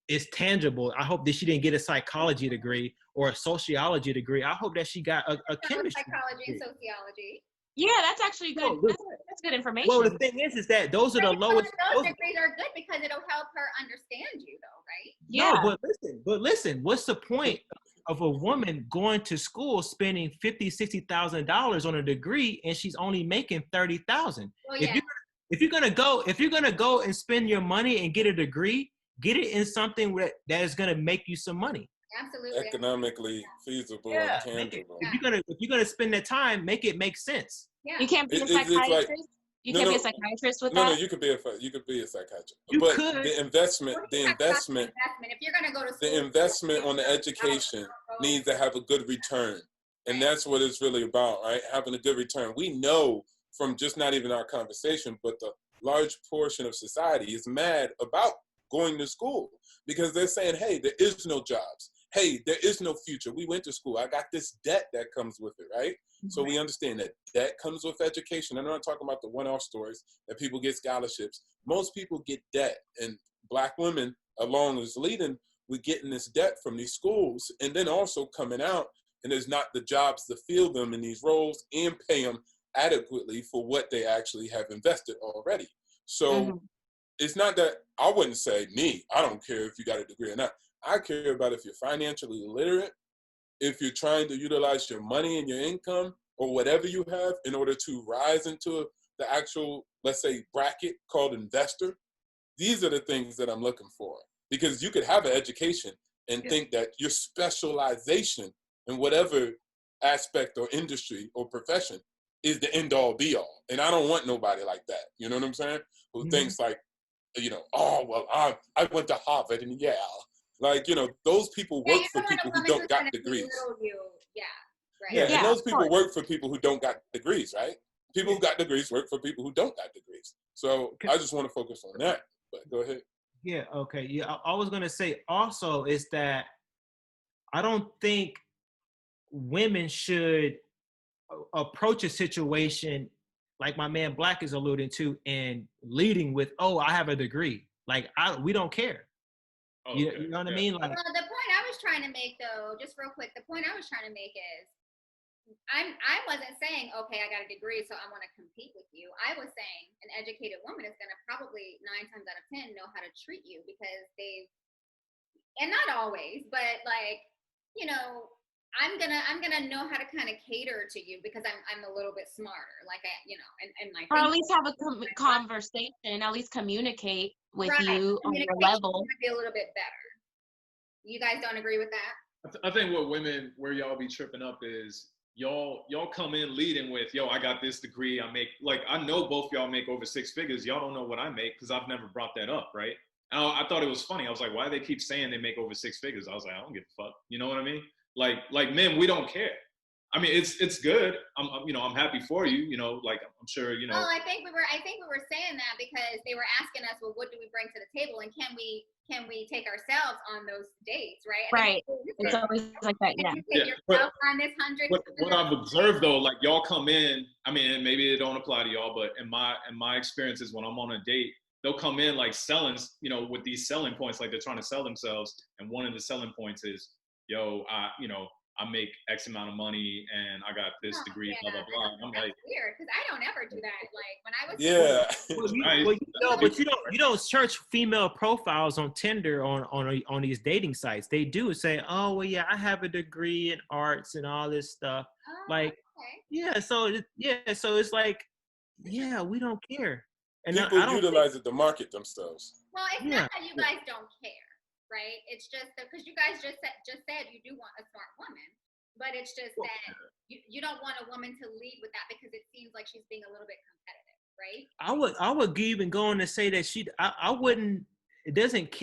is tangible. I hope that she didn't get a psychology degree or a sociology degree. I hope that she got a chemistry psychology degree. And sociology. Yeah, that's actually good. That's good information. Well, the thing is that those are the lowest. Those degrees are good because it'll help her understand you, though, right? Yeah. No, but listen. What's the point of a woman going to school spending $50,000-$60,000 on a degree and she's only making $30,000? Well, yeah. If you're gonna go and spend your money and get a degree, get it in something that is gonna make you some money. Absolutely. Economically feasible and tangible. If you're gonna spend that time, make it make sense. Yeah. You can't be a psychiatrist. You can't be a psychiatrist with that. No, you could be a psychiatrist. The investment. If you're gonna go to school, the investment on the education needs to have a good return, and that's what it's really about, right? Having a good return. We know from just not even our conversation, but the large portion of society is mad about going to school because they're saying, hey, there is no jobs. Hey, there is no future. We went to school. I got this debt that comes with it, right? Mm-hmm. So we understand that debt comes with education. I'm not talking about the one-off stories that people get scholarships. Most people get debt, and Black women, along as leading, we get in this debt from these schools, and then also coming out, and there's not the jobs to fill them in these roles and pay them adequately for what they actually have invested already. So it's not that I wouldn't say I don't care if you got a degree or not. I care about if you're financially literate, if you're trying to utilize your money and your income or whatever you have in order to rise into the actual, let's say, bracket called investor. These are the things that I'm looking for. Because you could have an education and think that your specialization in whatever aspect or industry or profession is the end all be all. And I don't want nobody like that. You know what I'm saying? Who thinks like, oh, well, I went to Harvard and Yale. Like, those people work for people who don't got degrees. And those people work for people who don't got degrees, right? People who got degrees work for people who don't got degrees. So I just want to focus on that. But go ahead. Yeah, okay. Yeah, I was going to say also is that I don't think women should approach a situation like my man Black is alluding to and leading with, oh, I have a degree. Like, we don't care. Okay. You know what I mean? Like, well, the point I was trying to make, though, just real quick, the point I was trying to make is I wasn't saying, okay, I got a degree, so I want to compete with you. I was saying an educated woman is going to probably 9 times out of 10 know how to treat you because and not always, but like, I'm gonna know how to kind of cater to you because I'm a little bit smarter, like and my or at least have a conversation, at least communicate with you on your level. Be a little bit better. You guys don't agree with that? I think where y'all be tripping up is y'all come in leading with, yo, I got this degree, I know both y'all make over 6 figures. Y'all don't know what I make because I've never brought that up, right? I thought it was funny. I was like, why do they keep saying they make over 6 figures? I was like, I don't give a fuck. You know what I mean? Like men, we don't care. I mean, it's good. I'm happy for you. I'm sure. Well, I think we were saying that because they were asking us, well, what do we bring to the table, and can we take ourselves on those dates, right? Right. It's always like that. Yeah. Yourself on this 100. What I've observed though, like y'all come in. I mean, and maybe it don't apply to y'all, but in my experiences, when I'm on a date, they'll come in like selling, with these selling points, like they're trying to sell themselves. And one of the selling points is, yo, I make X amount of money and I got this degree, blah, blah, blah. And I'm like, weird, because I don't ever do that. Like when I was but you don't search female profiles on Tinder on these dating sites. They do say, oh well, yeah, I have a degree in arts and all this stuff. So it's like, yeah, we don't care. And people utilize it to market themselves. Well, it's not that you guys don't care, right? It's just because you guys just said you do want a smart woman, but it's just that you don't want a woman to lead with that because it seems like she's being a little bit competitive, right? I would even go on to say that I wouldn't.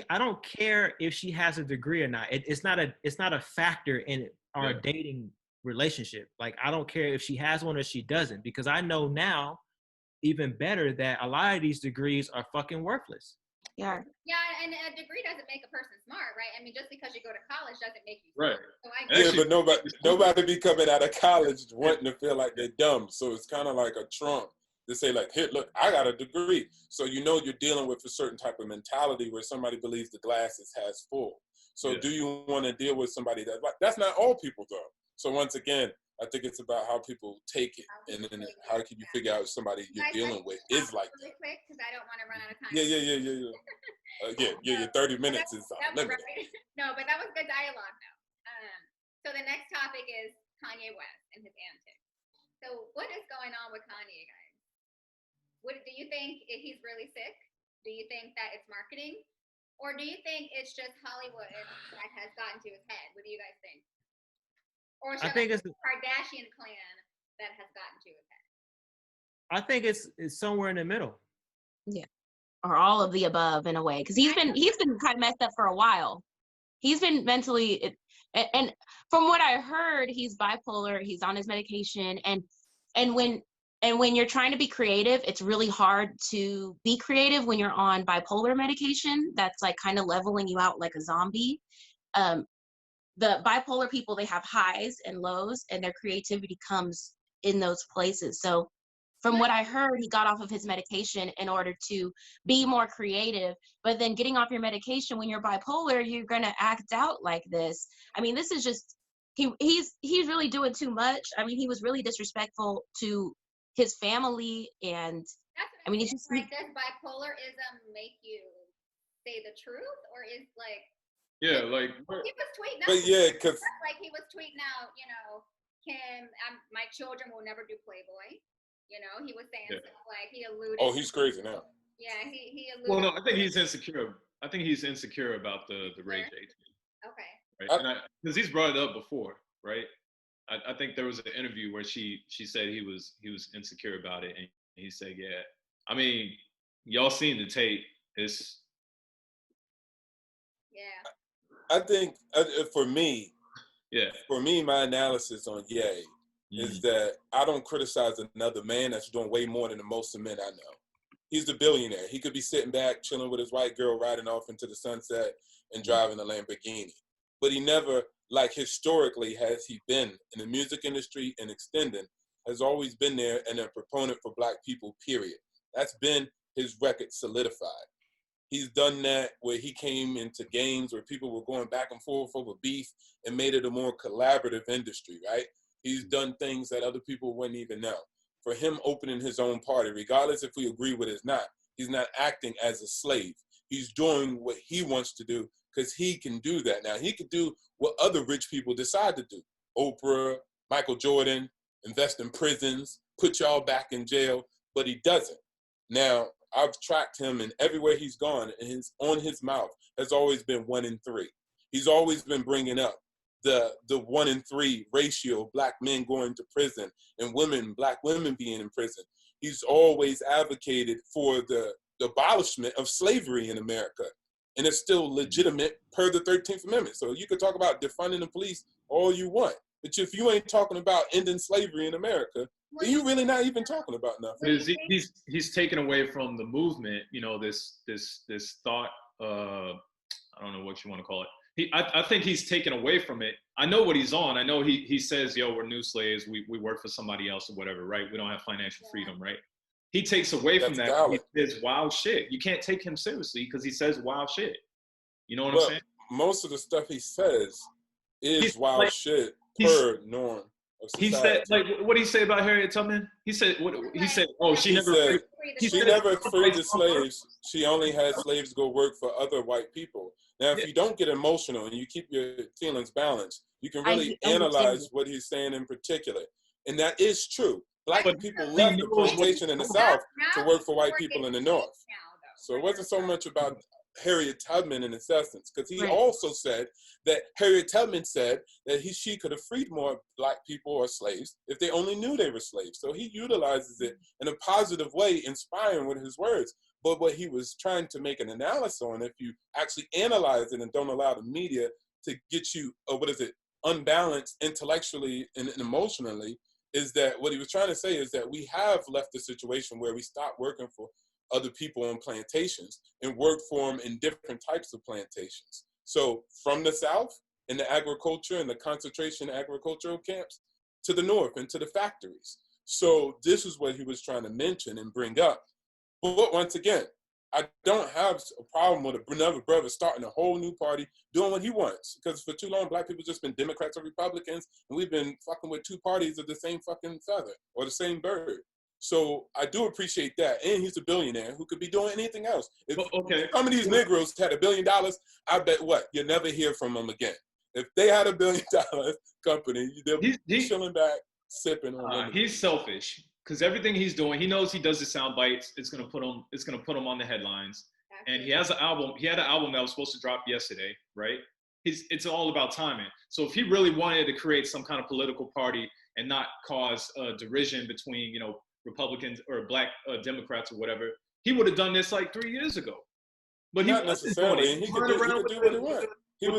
I don't care if she has a degree or not. It's not a factor in our dating relationship. Like, I don't care if she has one or she doesn't, because I know now even better that a lot of these degrees are fucking worthless. Yeah, and a degree doesn't make a person smart, right? I mean, just because you go to college doesn't make you smart. Right. So but nobody be coming out of college wanting to feel like they're dumb. So it's kind of like a trump to say, like, here, look, I got a degree. So you're dealing with a certain type of mentality where somebody believes the glass is half full. So do you want to deal with somebody that's not all people though. So once again, I think it's about how people take it, and then how can you figure out if somebody you're dealing with is like that. Really quick, because I don't want to run out of time. Yeah. Your 30 minutes is limited. Right. No, but that was good dialogue, though. So the next topic is Kanye West and his antics. So what is going on with Kanye, guys? What do you think? If he's really sick? Do you think that it's marketing, or do you think it's just Hollywood that has gotten to his head? What do you guys think? Or I think it's the Kardashian clan that has gotten to his head. I think it's somewhere in the middle. Yeah, or all of the above in a way, because he's been kind of messed up for a while. He's been mentally, and from what I heard, he's bipolar. He's on his medication, and when you're trying to be creative, it's really hard to be creative when you're on bipolar medication. That's like kind of leveling you out like a zombie. The bipolar people, they have highs and lows, and their creativity comes in those places. So from what I heard, he got off of his medication in order to be more creative. But then getting off your medication when you're bipolar, you're gonna act out like this. I mean, this is just he's really doing too much. I mean, he was really disrespectful to his family, and That's I mean, he's what just like, does bipolarism make you say the truth, or is like Yeah, like, he was tweeting out? But yeah, because Like he was tweeting out, you know, Kim, my children will never do Playboy. You know, he was saying Yeah. stuff like he alluded. oh, he's crazy now. Yeah, he alluded. well, no, I think he's insecure. I think he's insecure about the Ray J thing, Okay. right? Because he's brought it up before, right? I think there was an interview where she said he was insecure about it, and he said, yeah. I mean, y'all seen the tape? It's Yeah. I think for me, yeah. my analysis on Ye is that I don't criticize another man that's doing way more than the most of men I know. He's the billionaire. He could be sitting back, chilling with his white girl, riding off into the sunset and driving a Lamborghini. But he never, like historically, has he been in the music industry and extending, has always been there and a proponent for Black people, period. That's been his record solidified. He's done that where he came into games where people were going back and forth over beef and made it a more collaborative industry, right? He's done things that other people wouldn't even know. For him opening his own party, regardless if we agree with it or not, he's not acting as a slave. He's doing what he wants to do because he can do that. Now, he could do what other rich people decide to do. Oprah, Michael Jordan, invest in prisons, put y'all back in jail, but he doesn't. Now, I've tracked him, and everywhere he's gone, and on his mouth has always been 1 in 3. He's always been bringing up the 1 in 3 ratio of Black men going to prison and Black women being in prison. He's always advocated for the abolishment of slavery in America, and it's still legitimate per the 13th Amendment. So you could talk about defunding the police all you want, but if you ain't talking about ending slavery in America, then you really not even talking about nothing. He's taken away from the movement, you know, this thought, I don't know what you want to call it. I think he's taken away from it. I know what he's on. I know he says, yo, we're new slaves. We work for somebody else or whatever, right? We don't have financial freedom, right? He takes away from that. Valid. He says wild shit. You can't take him seriously because he says wild shit. You know what I'm saying? Most of the stuff he says is wild shit per norm. He said, like, what did he say about Harriet Tubman? He said, oh, she never freed the slaves. She only had slaves go work for other white people. Now, if you don't get emotional and you keep your feelings balanced, you can really analyze what he's saying in particular. And that is true. Black people left the plantation in the South to work for white people in the North. So it wasn't so much about Harriet Tubman in its essence, because he also said that Harriet Tubman said that she could have freed more Black people or slaves if they only knew they were slaves. So he utilizes it in a positive way, inspiring with his words. But what he was trying to make an analysis on, if you actually analyze it and don't allow the media to get you, unbalanced intellectually and emotionally, is that what he was trying to say is that we have left a situation where we stopped working for other people on plantations and work for them in different types of plantations. So from the South, in the agriculture and the concentration agricultural camps, to the North and to the factories. So this is what he was trying to mention and bring up. But once again, I don't have a problem with another brother starting a whole new party, doing what he wants. Because for too long, Black people just been Democrats or Republicans, and we've been fucking with two parties of the same fucking feather or the same bird. So I do appreciate that. And he's a billionaire who could be doing anything else. If some of these Negroes had $1 billion, I bet you'll never hear from them again. If they had $1 billion company, they'll be chilling back, sipping on he's selfish because everything he's doing, he knows he does the sound bites. It's gonna put him on the headlines. And he has an album. He had an album that was supposed to drop yesterday, right? It's all about timing. So if he really wanted to create some kind of political party and not cause derision between, Republicans or Black Democrats or whatever, he would have done this like 3 years ago. But not necessarily. He could do what he wanted. He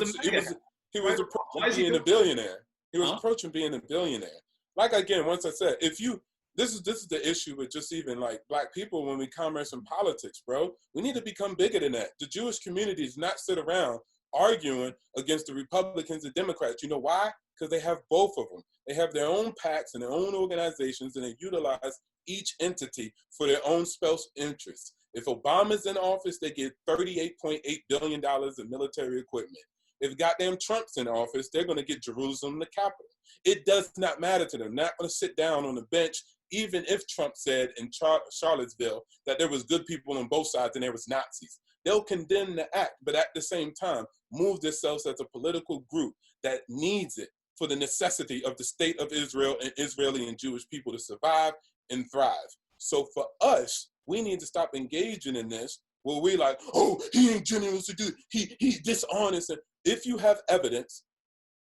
was approaching being a billionaire. He was approaching being a billionaire. Like again, once I said, this is the issue with just even like Black people when we commerce in politics, bro. We need to become bigger than that. The Jewish community does not sit around arguing against the Republicans and Democrats. You know why? Because they have both of them. They have their own PACs and their own organizations, and they utilize each entity for their own special interests. If Obama's in office, they get $38.8 billion in military equipment. If goddamn Trump's in office, they're going to get Jerusalem, the capital. It does not matter to them. Not going to sit down on the bench, even if Trump said in Charlottesville that there was good people on both sides and there was Nazis. They'll condemn the act, but at the same time, move themselves as a political group that needs it for the necessity of the state of Israel and Israeli and Jewish people to survive and thrive. So for us, we need to stop engaging in this where we like, oh, he ain't generous to do it. He's dishonest. And if you have evidence,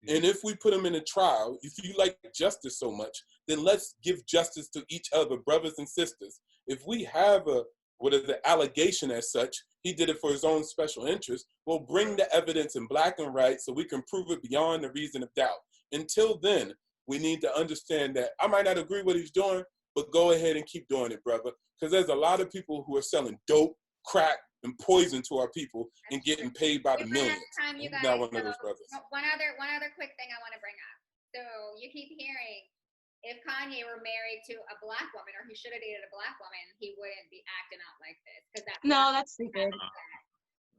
and if we put him in a trial, if you like justice so much, then let's give justice to each other, brothers and sisters. If we have the allegation as such, he did it for his own special interest, we'll bring the evidence in black and white so we can prove it beyond the reason of doubt. Until then, we need to understand that I might not agree what he's doing, but go ahead and keep doing it, brother. Because there's a lot of people who are selling dope, crack, and poison to our people and getting paid by the millions. Time, you guys, not one of those brothers. One other quick thing I want to bring up. So you keep hearing if Kanye were married to a black woman, or he should have dated a black woman, he wouldn't be acting out like this. That's stupid.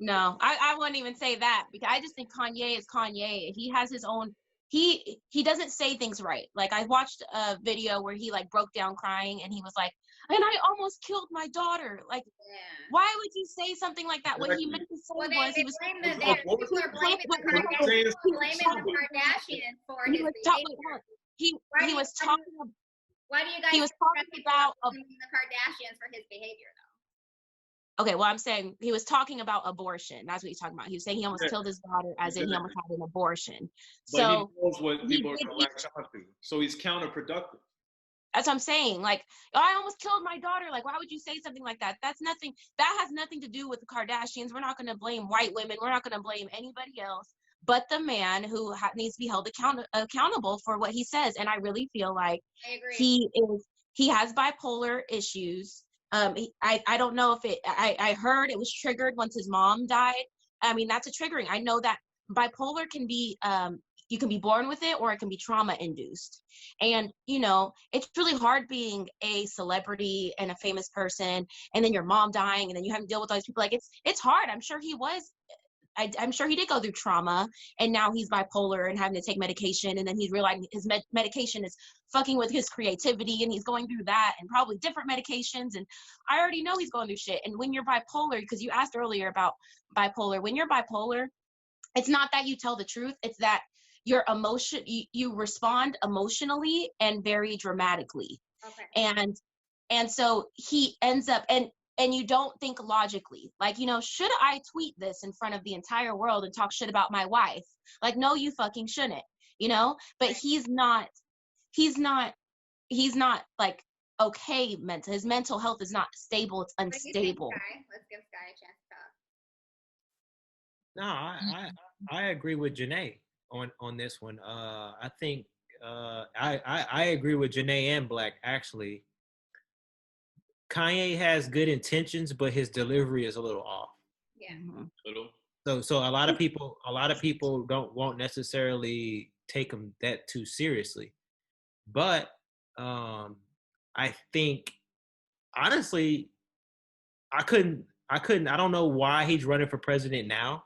No, I wouldn't even say that, because I just think Kanye is Kanye. He has his own. He doesn't say things right. Like, I watched a video where he like broke down crying and he was like, and I almost killed my daughter. Like, why would you say something like that? What he meant to say was he was people are blaming the Kardashians for his behavior. He was talking. Why do you guys? He was talking about the Kardashians for his behavior, though. Okay, well, I'm saying he was talking about abortion. That's what he's talking about. He was saying he almost killed his daughter, as in he almost had an abortion. But so he knows what people are going to latch on to. So he's counterproductive. That's what I'm saying. Like, oh, I almost killed my daughter. Like, why would you say something like that? That's nothing. That has nothing to do with the Kardashians. We're not going to blame white women. We're not going to blame anybody else but the man who needs to be held accountable for what he says. And I really feel like he has bipolar issues. I don't know if I heard it was triggered once his mom died. I mean, that's a triggering. I know that bipolar can be, you can be born with it, or it can be trauma induced. And, you know, it's really hard being a celebrity and a famous person, and then your mom dying, and then you have to deal with all these people. Like, it's hard. I'm sure he was. I'm sure he did go through trauma, and now he's bipolar and having to take medication, and then he's realizing his medication is fucking with his creativity, and he's going through that, and probably different medications, and I already know he's going through shit. And when you're bipolar, because you asked earlier about bipolar, when you're bipolar, it's not that you tell the truth, it's that your emotion, you respond emotionally and very dramatically. Okay. And so he ends up, and you don't think logically. Like, you know, should I tweet this in front of the entire world and talk shit about my wife? Like, no, you fucking shouldn't, you know? But he's not like, okay, his mental health is not stable, it's unstable. Let's give Sky a chance to talk. No, I agree with Janae on this one. I think I agree with Janae and Black, actually. Kanye has good intentions, but his delivery is a little off. Yeah. Little. So a lot of people won't necessarily take him that too seriously. But I think, honestly, I don't know why he's running for president now.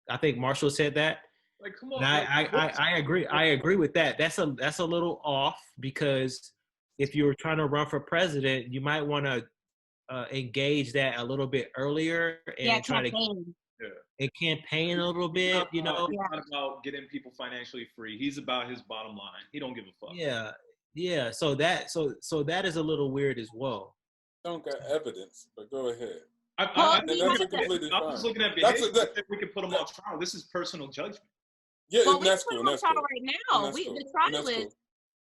I think Marshall said that. Like, come on. I agree. I agree with that. That's a little off, because if you're trying to run for president, you might want to engage that a little bit earlier and try to campaign a little bit. You know, it's not about getting people financially free. He's about his bottom line. He don't give a fuck. Yeah. So that is a little weird as well. Don't got evidence, but go ahead. I was looking at behavior. We can put him on trial. This is personal judgment. Yeah, well, that's we cool. put him on trial right now. The trial is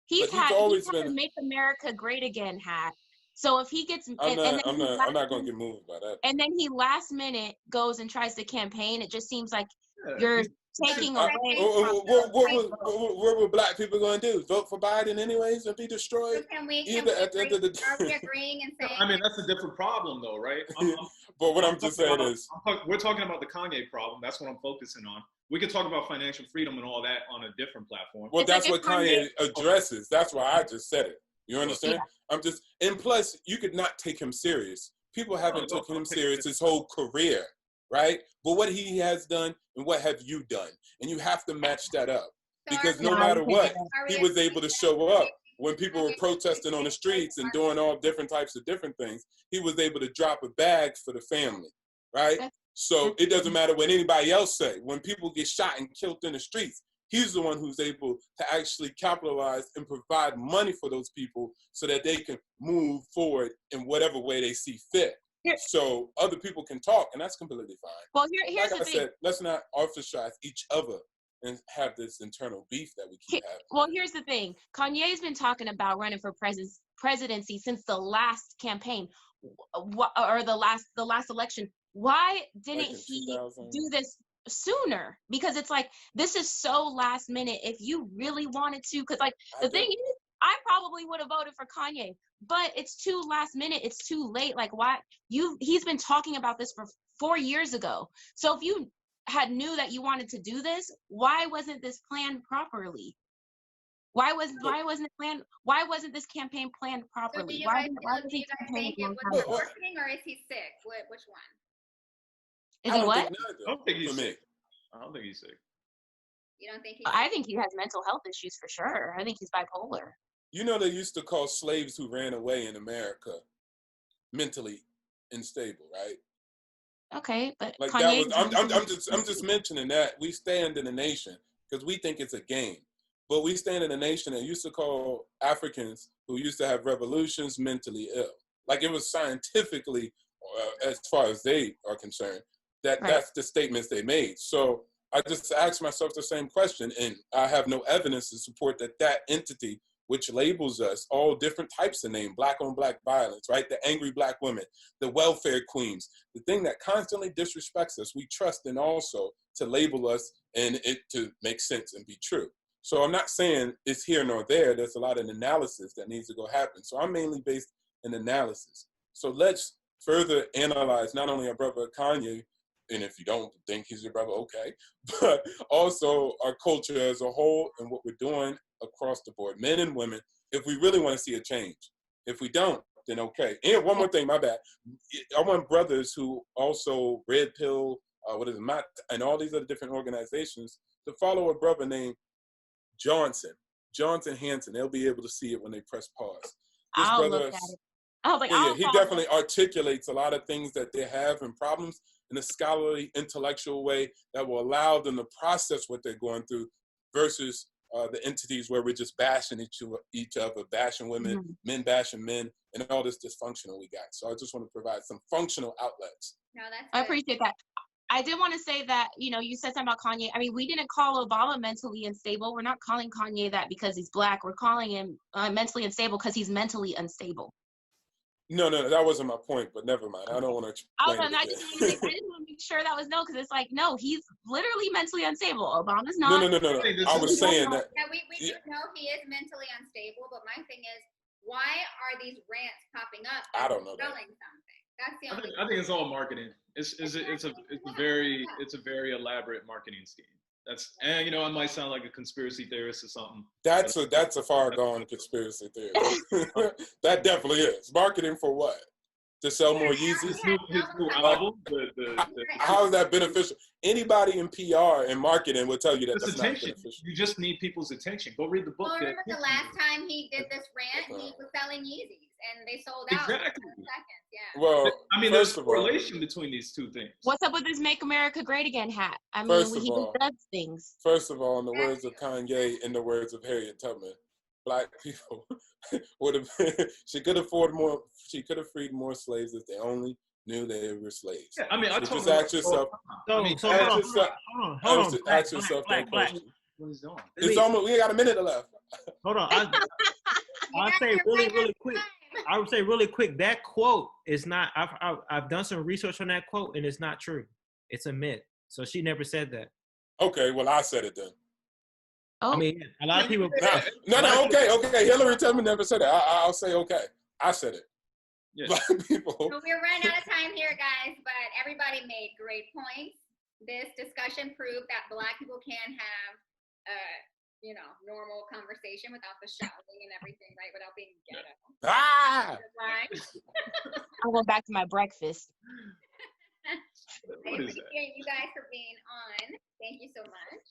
he's had a "Make America Great Again" hat. So if he gets, I'm not gonna get moved by that. And then he last minute goes and tries to campaign. It just seems like you're taking away what were black people going to do? Vote for Biden anyways and be So destroyed? can we Either at the end of the are we agreeing and saying? I mean, that's a different problem, though, right? But what I'm just saying is, we're talking about the Kanye problem. That's what I'm focusing on. We can talk about financial freedom and all that on a different platform. well, It's that's like what Kanye addresses. That's why I just said it. You understand? Yeah. And plus, you could not take him serious. People haven't taken him serious his whole career, right? But what he has done and what have you done? And you have to match that up. Because no matter what, he was able to show up. When people were protesting on the streets and doing all different types of different things, he was able to drop a bag for the family, right? So it doesn't matter what anybody else say. When people get shot and killed in the streets, he's the one who's able to actually capitalize and provide money for those people so that they can move forward in whatever way they see fit. So other people can talk, and that's completely fine. Well, here's like the I thing. said, let's not ostracize each other and have this internal beef that we keep having. Well, here's the thing. Kanye's been talking about running for presidency since the last campaign, or the last election. Why didn't he do this sooner? Because it's like, this is so last minute. If you really wanted to, because like the thing is, I probably would have voted for Kanye, but it's too last minute. It's too late. Like, why? He's been talking about this for 4 years ago. So if you had knew that you wanted to do this, why wasn't this planned properly? Why wasn't this campaign planned properly? So do why you guys think it was marketing, or is he sick? Which one? Is he what? I don't think he's sick. I don't think he's sick. You don't think he's I think he has mental health issues for sure. I think he's bipolar. You know, they used to call slaves who ran away in America mentally unstable, right? Okay, but Like Kanye, I'm just mentioning that we stand in a nation because we think it's a game, but we stand in a nation that used to call Africans who used to have revolutions mentally ill. Like it was scientifically, as far as they are concerned, that's the statements they made. So I just asked myself the same question, and I have no evidence to support that entity, which labels us all different types of name, black on black violence, right? The angry black women, the welfare queens, the thing that constantly disrespects us, we trust in also to label us and it to make sense and be true. So I'm not saying it's here nor there. There's a lot of analysis that needs to go happen. So I'm mainly based in analysis. So let's further analyze not only our brother Kanye, and if you don't think he's your brother, okay, but also our culture as a whole and what we're doing across the board, men and women, if we really want to see a change. If we don't, then okay. And one more thing, my bad. I want brothers who also Red Pill, and all these other different organizations to follow a brother named Johnson Hanson. They'll be able to see it when they press pause. I'll look at it. I was like, he definitely articulates a lot of things that they have and problems in a scholarly, intellectual way that will allow them to process what they're going through versus the entities where we're just bashing each other, bashing women, men bashing men, and all this dysfunctional we got. So I just want to provide some functional outlets. No, that's I appreciate that. I did want to say that, you said something about Kanye. I mean, we didn't call Obama mentally unstable. We're not calling Kanye that because he's black. We're calling him mentally unstable because he's mentally unstable. No, that wasn't my point, but never mind. I don't want to explain I just want to make sure that was no, because it's like, no, he's literally mentally unstable. Obama's not. No. I was saying that. Yeah, we do know he is mentally unstable, but my thing is, why are these rants popping up? I don't know. Selling something. That's the only. I think it's all marketing. It's a very elaborate marketing scheme. I might sound like a conspiracy theorist or something. That's a far gone conspiracy theory. That definitely is. Marketing for what? To sell more Yeezys? His new album. How is that beneficial? Anybody in PR and marketing will tell you that that's not beneficial. You just need people's attention. Go read the book. Well, remember the last time he did this rant, he was selling Yeezys, and they sold out in 7 seconds. Yeah. Well, I mean, there's a correlation between these two things. What's up with this "Make America Great Again" hat? I mean, he does things. First of all, in the words of Kanye, in the words of Harriet Tubman, black people would have. She could have freed more slaves if they only knew they were slaves. Yeah, I mean, just ask yourself. Ask yourself that question. What is on? It's almost. We got a minute left. Hold on. I'll say really quick. I would say really quick. That quote is not. I've done some research on that quote, and it's not true. It's a myth. So she never said that. Okay, well, I said it then. Oh, I mean, a lot of people. No, okay. Hillary Tubman never said it. I'll say okay. I said it. Yeah. Black people. So we're running out of time here, guys, but everybody made great points. This discussion proved that Black people can have, normal conversation without the shouting and everything, right? Without being ghetto. Ah! Right? I'm going back to my breakfast. I What is that? appreciate you guys for being on. Thank you so much.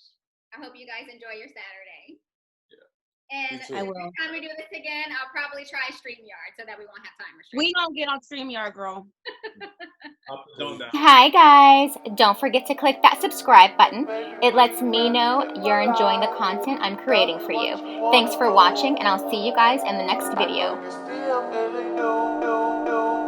I hope you guys enjoy your Saturday. And You too. I the will. next time we do this again, I'll probably try StreamYard so that we won't have time restrictions. We don't get on StreamYard, girl. Up, don't down. Hi guys, don't forget to click that subscribe button. It lets me know you're enjoying the content I'm creating for you. Thanks for watching, and I'll see you guys in the next video. Still feeling you.